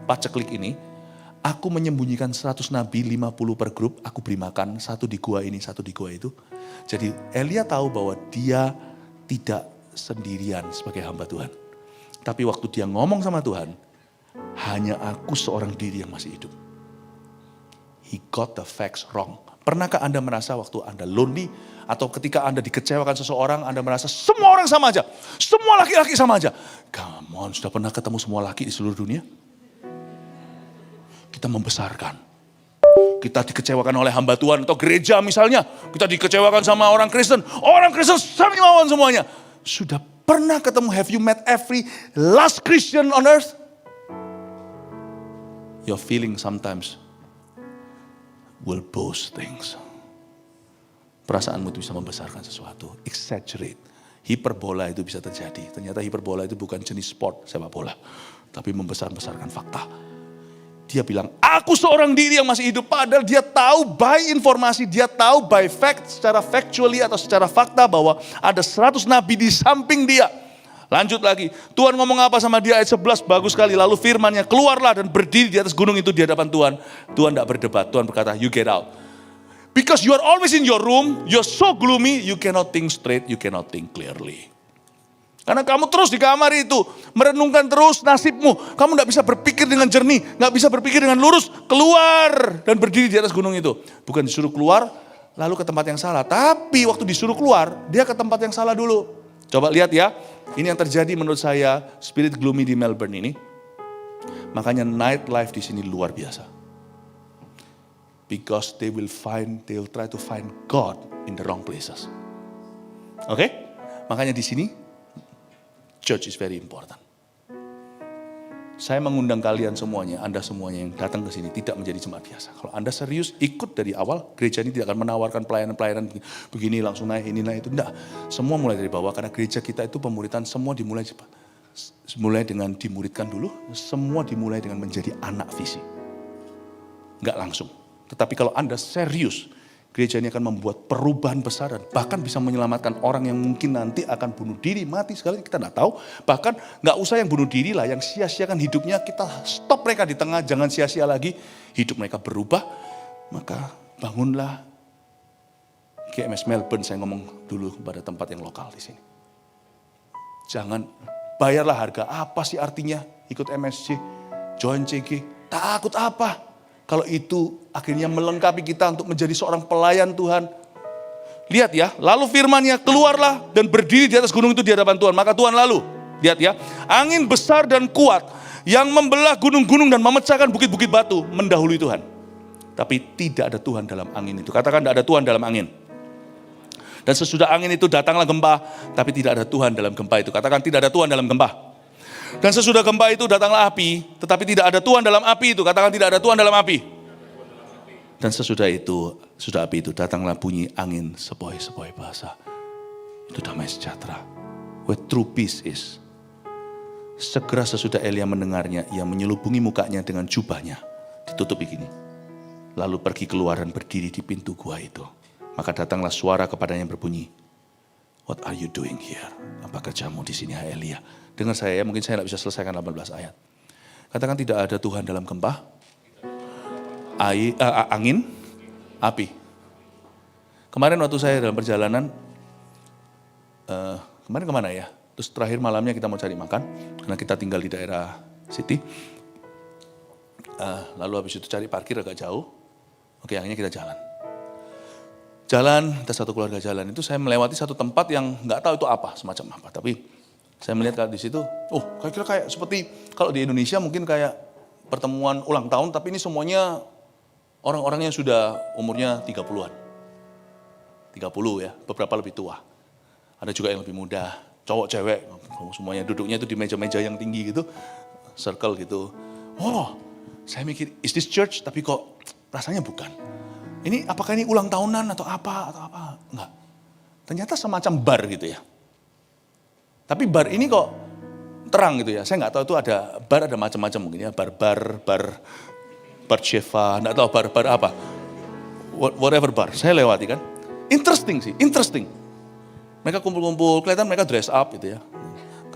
paceklik ini, aku menyembunyikan 100 nabi, 50 per grup, aku beri makan, satu di gua ini, satu di gua itu. Jadi Elia tahu bahwa dia tidak sendirian sebagai hamba Tuhan. Tapi waktu dia ngomong sama Tuhan, hanya aku seorang diri yang masih hidup. He got the facts wrong. Pernahkah Anda merasa waktu Anda lonely, atau ketika Anda dikecewakan seseorang, Anda merasa semua orang sama aja, semua laki-laki sama aja. Come on, sudah pernah ketemu semua laki di seluruh dunia? Kita membesarkan. Kita dikecewakan oleh hamba Tuhan atau gereja misalnya. Kita dikecewakan sama orang Kristen. Orang Kristen sami mawon semuanya. Sudah pernah ketemu, have you met every last Christian on earth? Your feeling sometimes will boast things. Perasaanmu itu bisa membesarkan sesuatu, exaggerate. Hiperbola itu bisa terjadi. Ternyata hiperbola itu bukan jenis sport sepak bola, tapi membesar-besarkan fakta. Dia bilang, aku seorang diri yang masih hidup. Padahal dia tahu by informasi, dia tahu by fact, secara factually atau secara fakta bahwa ada 100 nabi di samping dia. Lanjut lagi, Tuhan ngomong apa sama dia ayat 11, bagus sekali. Lalu firman-Nya, keluarlah dan berdiri di atas gunung itu di hadapan Tuhan. Tuhan tidak berdebat, Tuhan berkata, you get out. Because you are always in your room, you're so gloomy, you cannot think straight, you cannot think clearly. Karena kamu terus di kamar itu, merenungkan terus nasibmu. Kamu tidak bisa berpikir dengan jernih, nggak bisa berpikir dengan lurus. Keluar dan berdiri di atas gunung itu. Bukan disuruh keluar, lalu ke tempat yang salah. Tapi waktu disuruh keluar, dia ke tempat yang salah dulu. Coba lihat ya, ini yang terjadi menurut saya, spirit gloomy di Melbourne ini. Makanya night life di sini luar biasa. Because they will try to find God in the wrong places. Oke? Makanya di sini, church is very important. Saya mengundang kalian semuanya, Anda semuanya yang datang ke sini tidak menjadi jemaat biasa. Kalau Anda serius ikut dari awal, gereja ini tidak akan menawarkan pelayanan-pelayanan begini langsung naik, ini naik, itu. Enggak. Semua mulai dari bawah, karena gereja kita itu pemuritan semua dimulai cepat. Mulai dengan dimuridkan dulu, semua dimulai dengan menjadi anak visi. Enggak langsung. Tetapi kalau Anda serius, gereja ini akan membuat perubahan besar dan bahkan bisa menyelamatkan orang yang mungkin nanti akan bunuh diri, mati sekali, kita tidak tahu. Bahkan nggak usah yang bunuh diri lah, yang sia-siakan hidupnya, kita stop mereka di tengah, jangan sia-sia lagi, hidup mereka berubah. Maka bangunlah GMS Melbourne, saya ngomong dulu pada tempat yang lokal di sini. Jangan bayarlah harga, apa sih artinya ikut MSC, join CG, takut apa? Kalau itu akhirnya melengkapi kita untuk menjadi seorang pelayan Tuhan. Lihat ya, lalu firman-Nya, keluarlah dan berdiri di atas gunung itu di hadapan Tuhan. Maka Tuhan lalu, lihat ya, angin besar dan kuat yang membelah gunung-gunung dan memecahkan bukit-bukit batu mendahului Tuhan. Tapi tidak ada Tuhan dalam angin itu. Katakan tidak ada Tuhan dalam angin. Dan sesudah angin itu datanglah gempa, tapi tidak ada Tuhan dalam gempa itu. Katakan tidak ada Tuhan dalam gempa. Dan sesudah gempa itu datanglah api, tetapi tidak ada Tuhan dalam api itu. Katakan tidak ada Tuhan dalam api. Dan sesudah itu, sudah api itu datanglah bunyi angin sepoi-sepoi basah. Itu damai sejahtera. Where true peace is. Segera sesudah Elia mendengarnya, ia menyelubungi mukanya dengan jubahnya. Ditutup begini. Lalu pergi keluar dan berdiri di pintu gua itu. Maka datanglah suara kepadanya yang berbunyi, what are you doing here? Apa kerjamu di sini, hai Elia? Dengar saya ya, mungkin saya tidak bisa selesaikan 18 ayat. Katakan tidak ada Tuhan dalam gempa, angin, api. Kemarin waktu saya dalam perjalanan, kemarin kemana ya? Terus terakhir malamnya kita mau cari makan, karena kita tinggal di daerah City. Lalu habis itu cari parkir agak jauh, oke akhirnya kita jalan. Kita satu keluarga jalan itu saya melewati satu tempat yang nggak tahu itu apa, semacam apa. Tapi saya melihat di situ, kira-kira kayak seperti kalau di Indonesia mungkin kayak pertemuan ulang tahun, tapi ini semuanya orang-orangnya sudah umurnya 30-an. 30 ya, beberapa lebih tua. Ada juga yang lebih muda, cowok, cewek, semuanya duduknya itu di meja-meja yang tinggi gitu, circle gitu. Saya mikir, is this church? Tapi kok rasanya bukan. Ini apakah ini ulang tahunan atau apa? Enggak. Ternyata semacam bar gitu ya. Tapi bar ini kok terang gitu ya. Saya nggak tahu itu ada bar, ada macam-macam mungkin ya. Bar Sheva, nggak tahu bar apa. Whatever bar, saya lewati kan. Interesting. Mereka kumpul-kumpul, kelihatan mereka dress up gitu ya.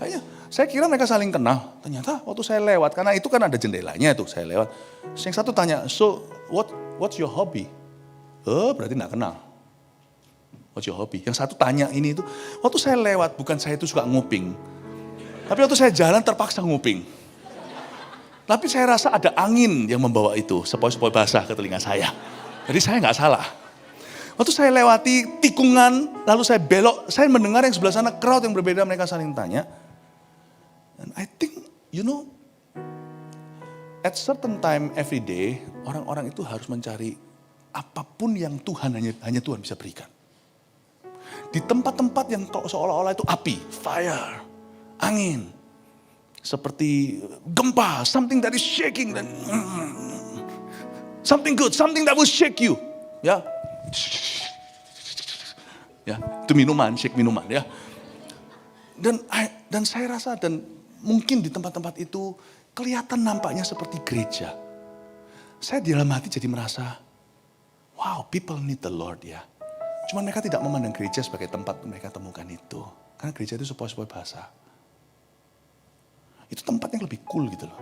Kayaknya Saya kira mereka saling kenal. Ternyata waktu saya lewat, karena itu kan ada jendelanya tuh saya lewat. Yang satu tanya, so what's your hobby? Oh berarti gak kenal. What's your hobby? Yang satu tanya ini itu, waktu saya lewat, bukan saya itu suka nguping. Tapi waktu saya jalan terpaksa nguping. Tapi saya rasa ada angin yang membawa itu, sepoi-sepoi basah ke telinga saya. Jadi saya gak salah. Waktu saya lewati tikungan, lalu saya belok, saya mendengar yang sebelah sana, crowd yang berbeda, mereka saling tanya. And I think, at certain time every day, orang-orang itu harus mencari apapun yang Tuhan, hanya Tuhan bisa berikan. Di tempat-tempat yang seolah-olah itu api, fire, angin. Seperti gempa, something that is shaking. Dan, something good, something that will shake you. Ya, itu minuman, shake minuman ya. Dan saya rasa, dan mungkin di tempat-tempat itu kelihatan nampaknya seperti gereja. Saya di dalam hati jadi merasa, wow, people need the Lord ya. Cuma mereka tidak memandang gereja sebagai tempat mereka temukan itu. Karena gereja itu sepoi-sepoi basah. Itu tempat yang lebih cool gitu loh.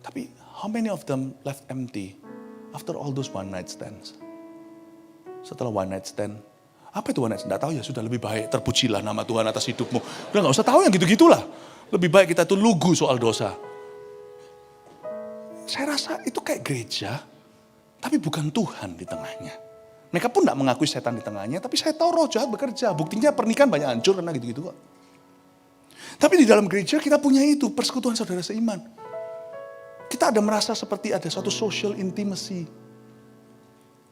Tapi how many of them left empty after all those one night stands? Setelah one night stand, apa itu one night stand? Nggak tahu ya, sudah lebih baik terpujilah nama Tuhan atas hidupmu. Udah gak usah tahu yang gitu-gitulah. Lebih baik kita tuh lugu soal dosa. Saya rasa itu kayak gereja, tapi bukan Tuhan di tengahnya. Mereka pun gak mengakui setan di tengahnya, tapi saya tahu roh jahat bekerja. Buktinya pernikahan banyak hancur karena gitu-gitu kok. Tapi di dalam gereja kita punya itu, persekutuan saudara seiman. Kita ada merasa seperti ada suatu social intimacy.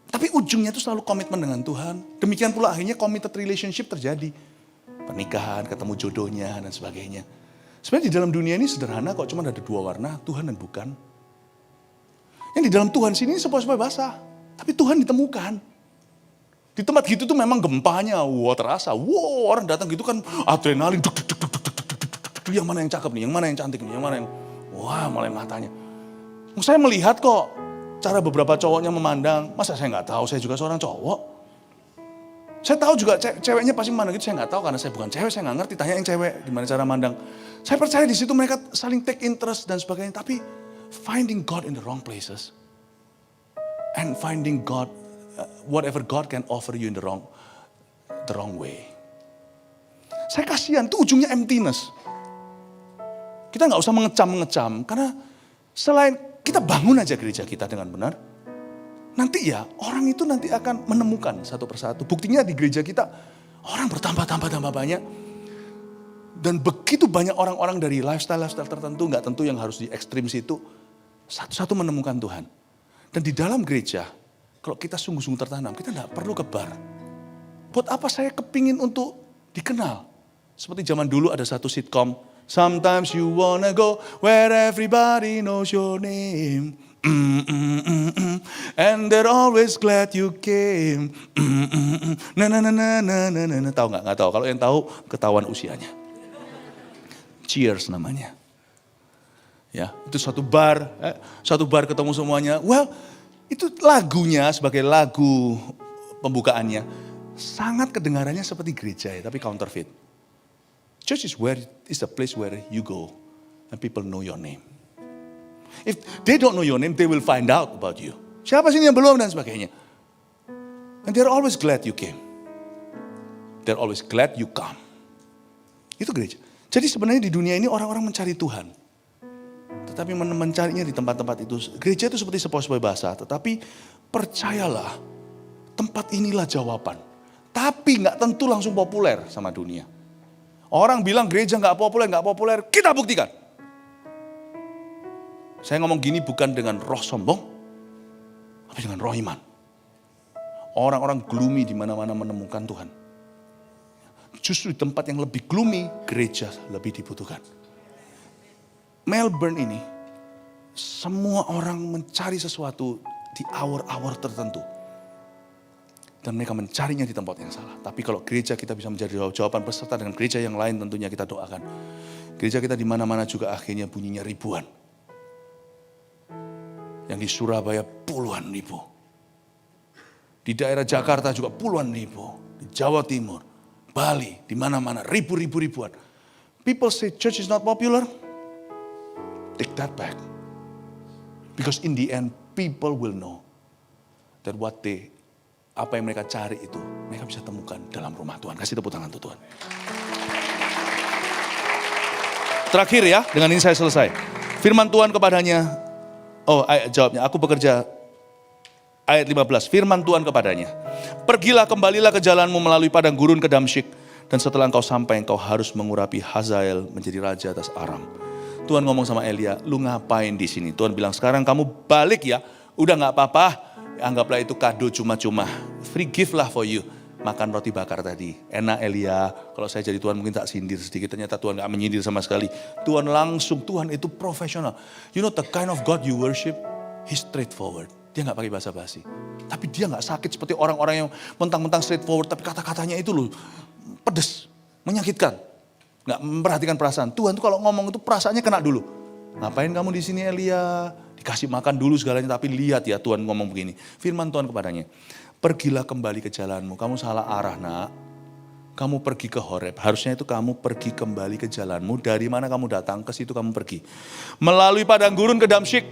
Tapi ujungnya itu selalu komitmen dengan Tuhan. Demikian pula akhirnya committed relationship terjadi. Pernikahan, ketemu jodohnya dan sebagainya. Sebenarnya di dalam dunia ini sederhana kok, cuma ada dua warna, Tuhan dan bukan. Yang di dalam Tuhan sini sepoi-sepoi basah. Tapi Tuhan ditemukan. Di tempat gitu tuh memang gempanya, wah terasa. Wow, orang datang gitu kan adrenalin. Yang mana yang cakep nih, yang mana yang cantik nih, yang mana yang... Wah, mulai matanya. Saya melihat kok cara beberapa cowoknya memandang. Masa saya nggak tahu, saya juga seorang cowok. Saya tahu juga ceweknya pasti memandang gitu, saya nggak tahu karena saya bukan cewek, saya nggak ngerti. Tanya yang cewek, gimana cara mandang. Saya percaya di situ mereka saling take interest dan sebagainya. Tapi finding God in the wrong places. And finding God, whatever God can offer you in the wrong way. Saya kasihan, itu ujungnya emptiness. Kita nggak usah mengecam, karena selain kita bangun aja gereja kita dengan benar, nanti ya orang itu nanti akan menemukan satu persatu. Buktinya di gereja kita orang bertambah banyak, dan begitu banyak orang-orang dari lifestyle tertentu, nggak tentu yang harus di ekstrim situ, satu-satu menemukan Tuhan. Dan di dalam gereja, kalau kita sungguh-sungguh tertanam, kita nggak perlu ke bar. Buat apa saya kepingin untuk dikenal? Seperti zaman dulu ada satu sitkom. Sometimes you wanna go where everybody knows your name. And they're always glad you came. Tahu nggak? Nggak tahu. Kalau yang tahu ketahuan usianya. Cheers namanya. Ya, itu satu bar ketemu semuanya. Well, itu lagunya sebagai lagu pembukaannya sangat kedengarannya seperti gereja ya, tapi counterfeit. Church is a place where you go and people know your name. If they don't know your name, they will find out about you. Siapa sih yang belum dan sebagainya. And they're always glad you came. They're always glad you come. Itu gereja. Jadi sebenarnya di dunia ini orang-orang mencari Tuhan. Tetapi mencarinya di tempat-tempat itu. Gereja itu seperti sepoi-sepoi basah. Tetapi percayalah, tempat inilah jawaban. Tapi gak tentu langsung populer sama dunia. Orang bilang gereja gak populer, kita buktikan. Saya ngomong gini bukan dengan roh sombong, tapi dengan roh iman. Orang-orang gloomy di mana-mana menemukan Tuhan. Justru di tempat yang lebih gloomy, gereja lebih dibutuhkan. Melbourne ini, semua orang mencari sesuatu di hour-hour tertentu. Dan mereka mencarinya di tempat yang salah. Tapi kalau gereja kita bisa menjadi jawaban beserta dengan gereja yang lain tentunya kita doakan. Gereja kita di mana-mana juga akhirnya bunyinya ribuan. Yang di Surabaya puluhan ribu. Di daerah Jakarta juga puluhan ribu. Di Jawa Timur, Bali, di mana-mana ribuan. people say church is not popular, take that back. Because in the end, people will know that apa yang mereka cari itu, mereka bisa temukan dalam rumah Tuhan. Kasih tepuk tangan untuk Tuhan. Terakhir ya, dengan ini saya selesai. Firman Tuhan kepadanya, jawabnya, aku bekerja, ayat 15, firman Tuhan kepadanya, pergilah kembalilah ke jalanmu melalui padang gurun ke Damsyik, dan setelah engkau sampai, engkau harus mengurapi Hazael menjadi raja atas Aram. Tuhan ngomong sama Elia, lu ngapain di sini? Tuhan bilang, sekarang kamu balik ya, udah gak apa-apa, anggaplah itu kado cuma-cuma, free gift lah for you. Makan roti bakar tadi, enak Elia, kalau saya jadi Tuhan mungkin tak sindir sedikit, ternyata Tuhan gak menyindir sama sekali. Tuhan itu profesional. You know the kind of God you worship, He's straightforward. Dia gak pakai basa-basi. Tapi dia gak sakit seperti orang-orang yang mentang-mentang straightforward, tapi kata-katanya itu loh pedes, menyakitkan. Gak memperhatikan perasaan. Tuhan tuh kalau ngomong itu perasaannya kena dulu. Ngapain kamu di sini Elia? Dikasih makan dulu segalanya, tapi lihat ya Tuhan ngomong begini. Firman Tuhan kepadanya, pergilah kembali ke jalanmu. Kamu salah arah nak. Kamu pergi ke Horeb. Harusnya itu kamu pergi kembali ke jalanmu. Dari mana kamu datang, ke situ kamu pergi. Melalui padang gurun ke Damsyik.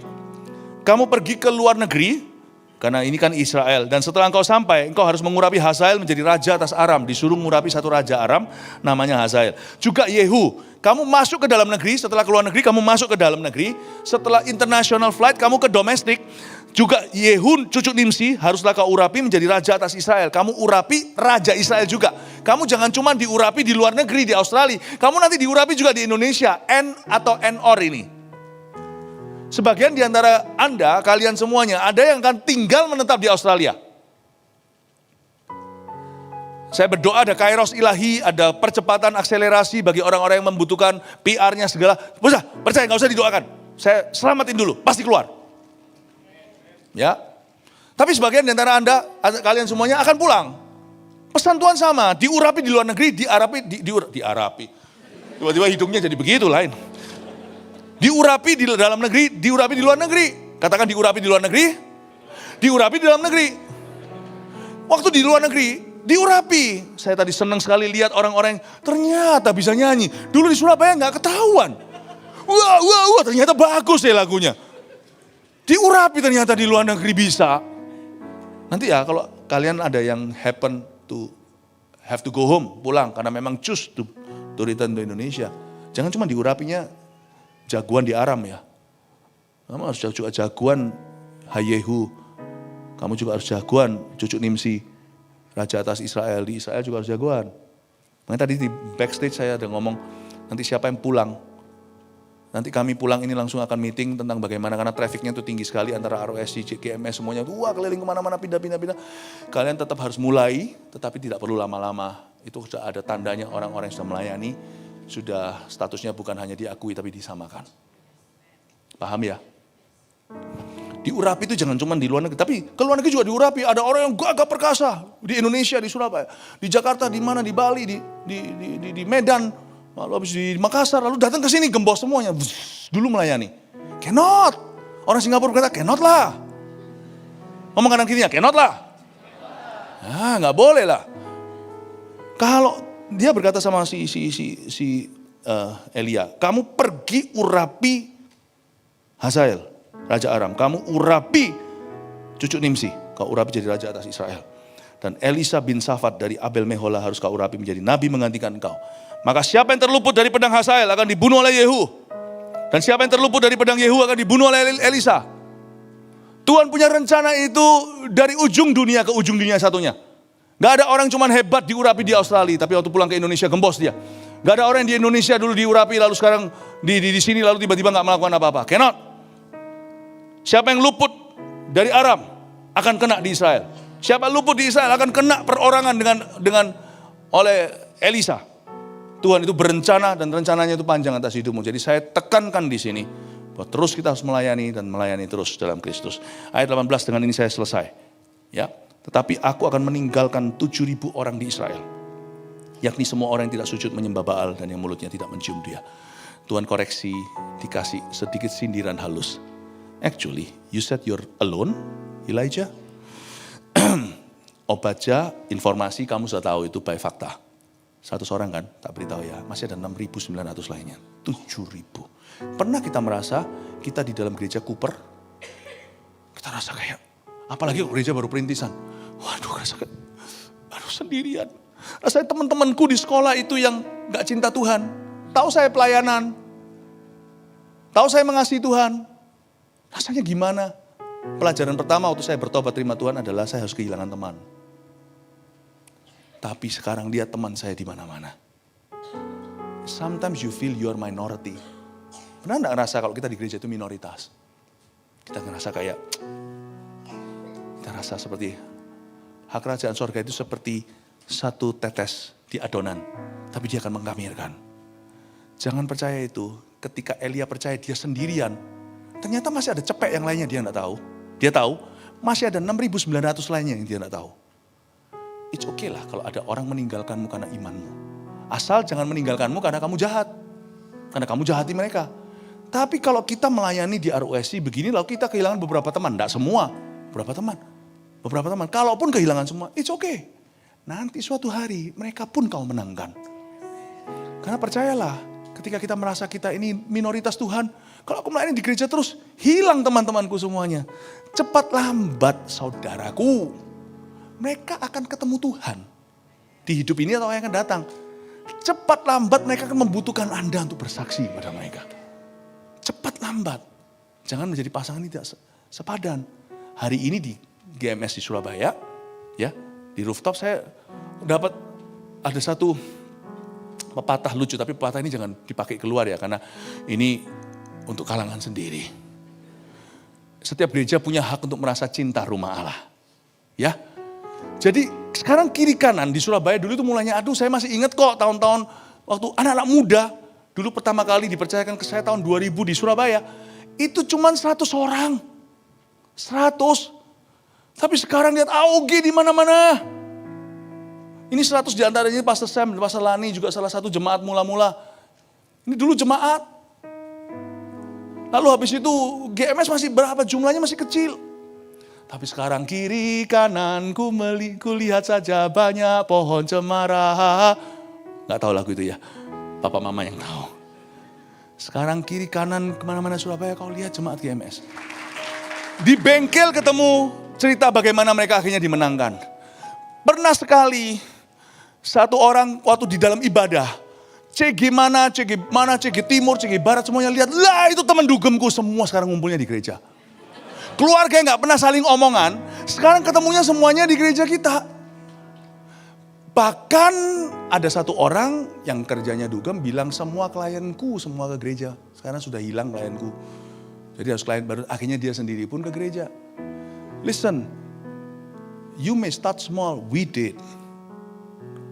Kamu pergi ke luar negeri. Karena ini kan Israel. Dan setelah engkau sampai, engkau harus mengurapi Hazael menjadi raja atas Aram. Disuruh mengurapi satu raja Aram, namanya Hazael. Juga Yehu. Kamu masuk ke dalam negeri, setelah keluar negeri, kamu masuk ke dalam negeri. Setelah international flight, kamu ke domestik. Juga Yehu, cucu Nimsi, haruslah kau urapi menjadi raja atas Israel. Kamu urapi raja Israel juga. Kamu jangan cuma diurapi di luar negeri, di Australia. Kamu nanti diurapi juga di Indonesia. Atau NOR ini. Sebagian di antara Anda, kalian semuanya, ada yang akan tinggal menetap di Australia. Saya berdoa ada kairos ilahi, ada percepatan akselerasi bagi orang-orang yang membutuhkan PR-nya segala. Percaya, gak usah didoakan. Saya selamatin dulu, pasti keluar. Ya. Tapi sebagian di antara Anda, kalian semuanya akan pulang. Pesan Tuhan sama, diurapi di luar negeri, diarapi. Tiba-tiba hidungnya jadi begitu lain. Diurapi di dalam negeri, diurapi di luar negeri. Katakan diurapi di luar negeri, diurapi di dalam negeri. Waktu di luar negeri, diurapi. Saya tadi senang sekali lihat orang-orang yang ternyata bisa nyanyi. Dulu di Surabaya nggak ketahuan. Wah, ternyata bagus ya lagunya. Diurapi ternyata di luar negeri bisa. Nanti ya kalau kalian ada yang have to go home, pulang. Karena memang choose to return to Indonesia. Jangan cuma diurapinya jagoan di Aram ya. Kamu harus juga jagoan Hayehu. Kamu juga harus jagoan cucu Nimsi. Raja atas Israel, di Israel juga harus jagoan. Makanya tadi di backstage saya ada ngomong, nanti siapa yang pulang. Nanti kami pulang ini langsung akan meeting tentang bagaimana, karena trafficnya itu tinggi sekali antara ROSC, GMS semuanya. Wah keliling kemana-mana, pindah. Kalian tetap harus mulai, tetapi tidak perlu lama-lama. Itu sudah ada tandanya orang-orang yang sudah melayani, sudah statusnya bukan hanya diakui tapi disamakan. Paham ya? Diurapi itu jangan cuma di luar negeri, tapi ke luar negeri juga diurapi. Ada orang yang gagah perkasa di Indonesia, di Surabaya, di Jakarta, di mana, di Bali, di Medan, lalu habis di Makassar, lalu datang ke sini gembos semuanya, dulu melayani. Cannot. Orang Singapura berkata cannot lah. Ngomong kanan kirinya cannot lah. Ah, nggak boleh lah. Kalau dia berkata sama si Elia, kamu pergi urapi Hazael. Raja Aram, kamu urapi cucu Nimsi, kau urapi jadi raja atas Israel. Dan Elisa bin Safat dari Abel Mehola harus kau urapi menjadi nabi menggantikan engkau. Maka siapa yang terluput dari pedang Hazael akan dibunuh oleh Yehu. Dan siapa yang terluput dari pedang Yehu akan dibunuh oleh Elisa. Tuhan punya rencana itu dari ujung dunia ke ujung dunia satunya. Gak ada orang cuman hebat diurapi di Australia, tapi waktu pulang ke Indonesia gembos dia. Gak ada orang yang di Indonesia dulu diurapi lalu sekarang di sini lalu tiba-tiba gak melakukan apa-apa. Cannot. Siapa yang luput dari Aram akan kena di Israel. Siapa luput di Israel akan kena perorangan dengan oleh Elisa. Tuhan itu berencana dan rencananya itu panjang atas hidupmu. Jadi saya tekankan di sini bahwa terus kita harus melayani dan melayani terus dalam Kristus. Ayat 18, dengan ini saya selesai. Ya, tetapi aku akan meninggalkan 7.000 orang di Israel. Yakni semua orang yang tidak sujud menyembah Baal dan yang mulutnya tidak mencium dia. Tuhan koreksi, dikasih sedikit sindiran halus. Actually, you said you're alone, Elijah. Baca informasi kamu sudah tahu itu by fakta. 100 orang kan, tak beritahu ya, masih ada 6.900 lainnya, 7.000. Pernah kita merasa kita di dalam gereja Cooper, kita rasa kayak, apalagi gereja baru perintisan, waduh rasa kayak, aduh sendirian. Rasanya teman-temanku di sekolah itu yang gak cinta Tuhan, tahu saya pelayanan, tahu saya mengasihi Tuhan, rasanya gimana? Pelajaran pertama waktu saya bertobat terima Tuhan adalah saya harus kehilangan teman. Tapi sekarang dia teman saya di mana-mana. Sometimes you feel you are minority. Pernah enggak ngerasa kalau kita di gereja itu minoritas? Kita ngerasa kayak, kita rasa seperti hak kerajaan sorga itu seperti satu tetes di adonan. Tapi dia akan mengkamirkan. Jangan percaya itu. Ketika Elia percaya dia sendirian, ternyata masih ada cepek yang lainnya dia enggak tahu. Dia tahu, masih ada 6.900 lainnya yang dia enggak tahu. It's okay lah kalau ada orang meninggalkanmu karena imanmu. Asal jangan meninggalkanmu karena kamu jahat. Karena kamu jahati mereka. Tapi kalau kita melayani di RUSI begini, lalu kita kehilangan beberapa teman. Tidak semua, beberapa teman. Beberapa teman, kalaupun kehilangan semua, it's okay. Nanti suatu hari mereka pun kau menangkan. Karena percayalah, ketika kita merasa kita ini minoritas Tuhan, kalau aku melayani di gereja terus, hilang teman-temanku semuanya. Cepat lambat saudaraku, mereka akan ketemu Tuhan. Di hidup ini atau yang akan datang. Cepat lambat mereka akan membutuhkan Anda untuk bersaksi pada mereka. Cepat lambat. Jangan menjadi pasangan tidak sepadan. Hari ini di GMS di Surabaya, ya di rooftop saya dapat ada satu pepatah lucu. Tapi pepatah ini jangan dipakai keluar ya. Karena ini untuk kalangan sendiri. Setiap gereja punya hak untuk merasa cinta rumah Allah. Ya. Jadi sekarang kiri kanan di Surabaya dulu itu mulainya, aduh saya masih ingat kok tahun-tahun waktu anak-anak muda. Dulu pertama kali dipercayakan ke saya tahun 2000 di Surabaya. Itu cuma 100 orang. 100. Tapi sekarang lihat AOG di mana-mana. Ini 100 diantaranya Pastor Sam, Pastor Lani juga salah satu jemaat mula-mula. Ini dulu jemaat. Lalu habis itu GMS masih berapa jumlahnya masih kecil. Tapi sekarang kiri kananku lihat saja banyak pohon cemara. Gak tahu lagu itu ya. Papa mama yang tahu. Sekarang kiri kanan kemana-mana Surabaya kau lihat jemaat GMS. Di bengkel ketemu cerita bagaimana mereka akhirnya dimenangkan. Pernah sekali satu orang waktu di dalam ibadah. CG mana, CG timur, CG barat semuanya lihat. Lah itu teman dugemku semua sekarang ngumpulnya di gereja. Keluarga yang gak pernah saling omongan, sekarang ketemunya semuanya di gereja kita. Bahkan ada satu orang yang kerjanya dugem bilang semua klienku semua ke gereja. Sekarang sudah hilang klienku. Jadi harus klien baru, akhirnya dia sendiri pun ke gereja. Listen, you may start small, we did.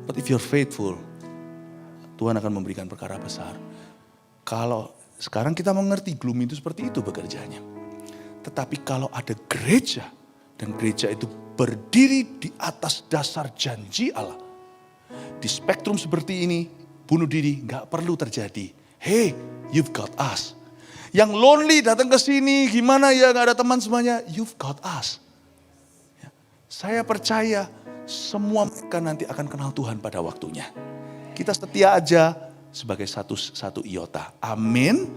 But if you're faithful, Tuhan akan memberikan perkara besar. Kalau sekarang kita mengerti gloom itu seperti itu bekerjanya. Tetapi kalau ada gereja, dan gereja itu berdiri di atas dasar janji Allah. Di spektrum seperti ini, bunuh diri gak perlu terjadi. Hey, you've got us. Yang lonely datang ke sini, gimana ya gak ada teman semuanya, you've got us. Ya, saya percaya semua mereka nanti akan kenal Tuhan pada waktunya. Kita setia aja sebagai satu iota. Amin.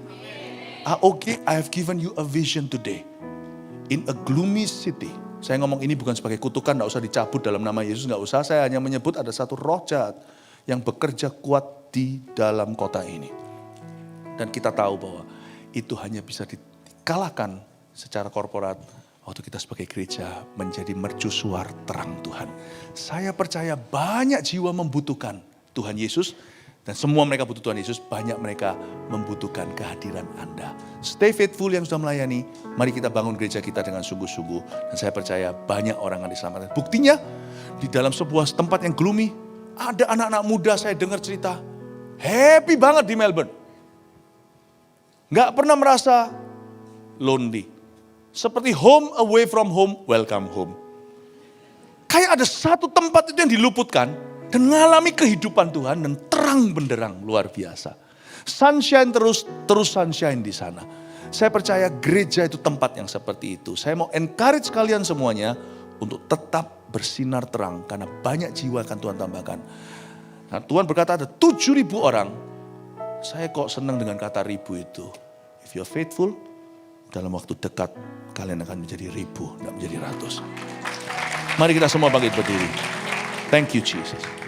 Okay, I have given you a vision today. In a gloomy city. Saya ngomong ini bukan sebagai kutukan, gak usah dicabut dalam nama Yesus, gak usah. Saya hanya menyebut ada satu roh jahat yang bekerja kuat di dalam kota ini. Dan kita tahu bahwa itu hanya bisa dikalahkan secara korporat waktu kita sebagai gereja menjadi mercusuar terang Tuhan. Saya percaya banyak jiwa membutuhkan Tuhan Yesus. Dan semua mereka butuh Tuhan Yesus, banyak mereka membutuhkan kehadiran Anda. Stay faithful yang sudah melayani, mari kita bangun gereja kita dengan sungguh-sungguh. Dan saya percaya banyak orang yang diselamatkan. Buktinya, di dalam sebuah tempat yang gloomy, ada anak-anak muda saya dengar cerita, happy banget di Melbourne. Gak pernah merasa lonely. Seperti home away from home, welcome home. Kayak ada satu tempat itu yang diluputkan, dan mengalami kehidupan Tuhan dan terang benderang luar biasa. Sunshine terus sunshine di sana. Saya percaya gereja itu tempat yang seperti itu. Saya mau encourage kalian semuanya untuk tetap bersinar terang. Karena banyak jiwa akan Tuhan tambahkan. Nah, Tuhan berkata ada 7.000 orang. Saya kok senang dengan kata ribu itu. If you're faithful, dalam waktu dekat kalian akan menjadi ribu, tidak menjadi ratus. Mari kita semua bangkit berdiri. Thank you Jesus.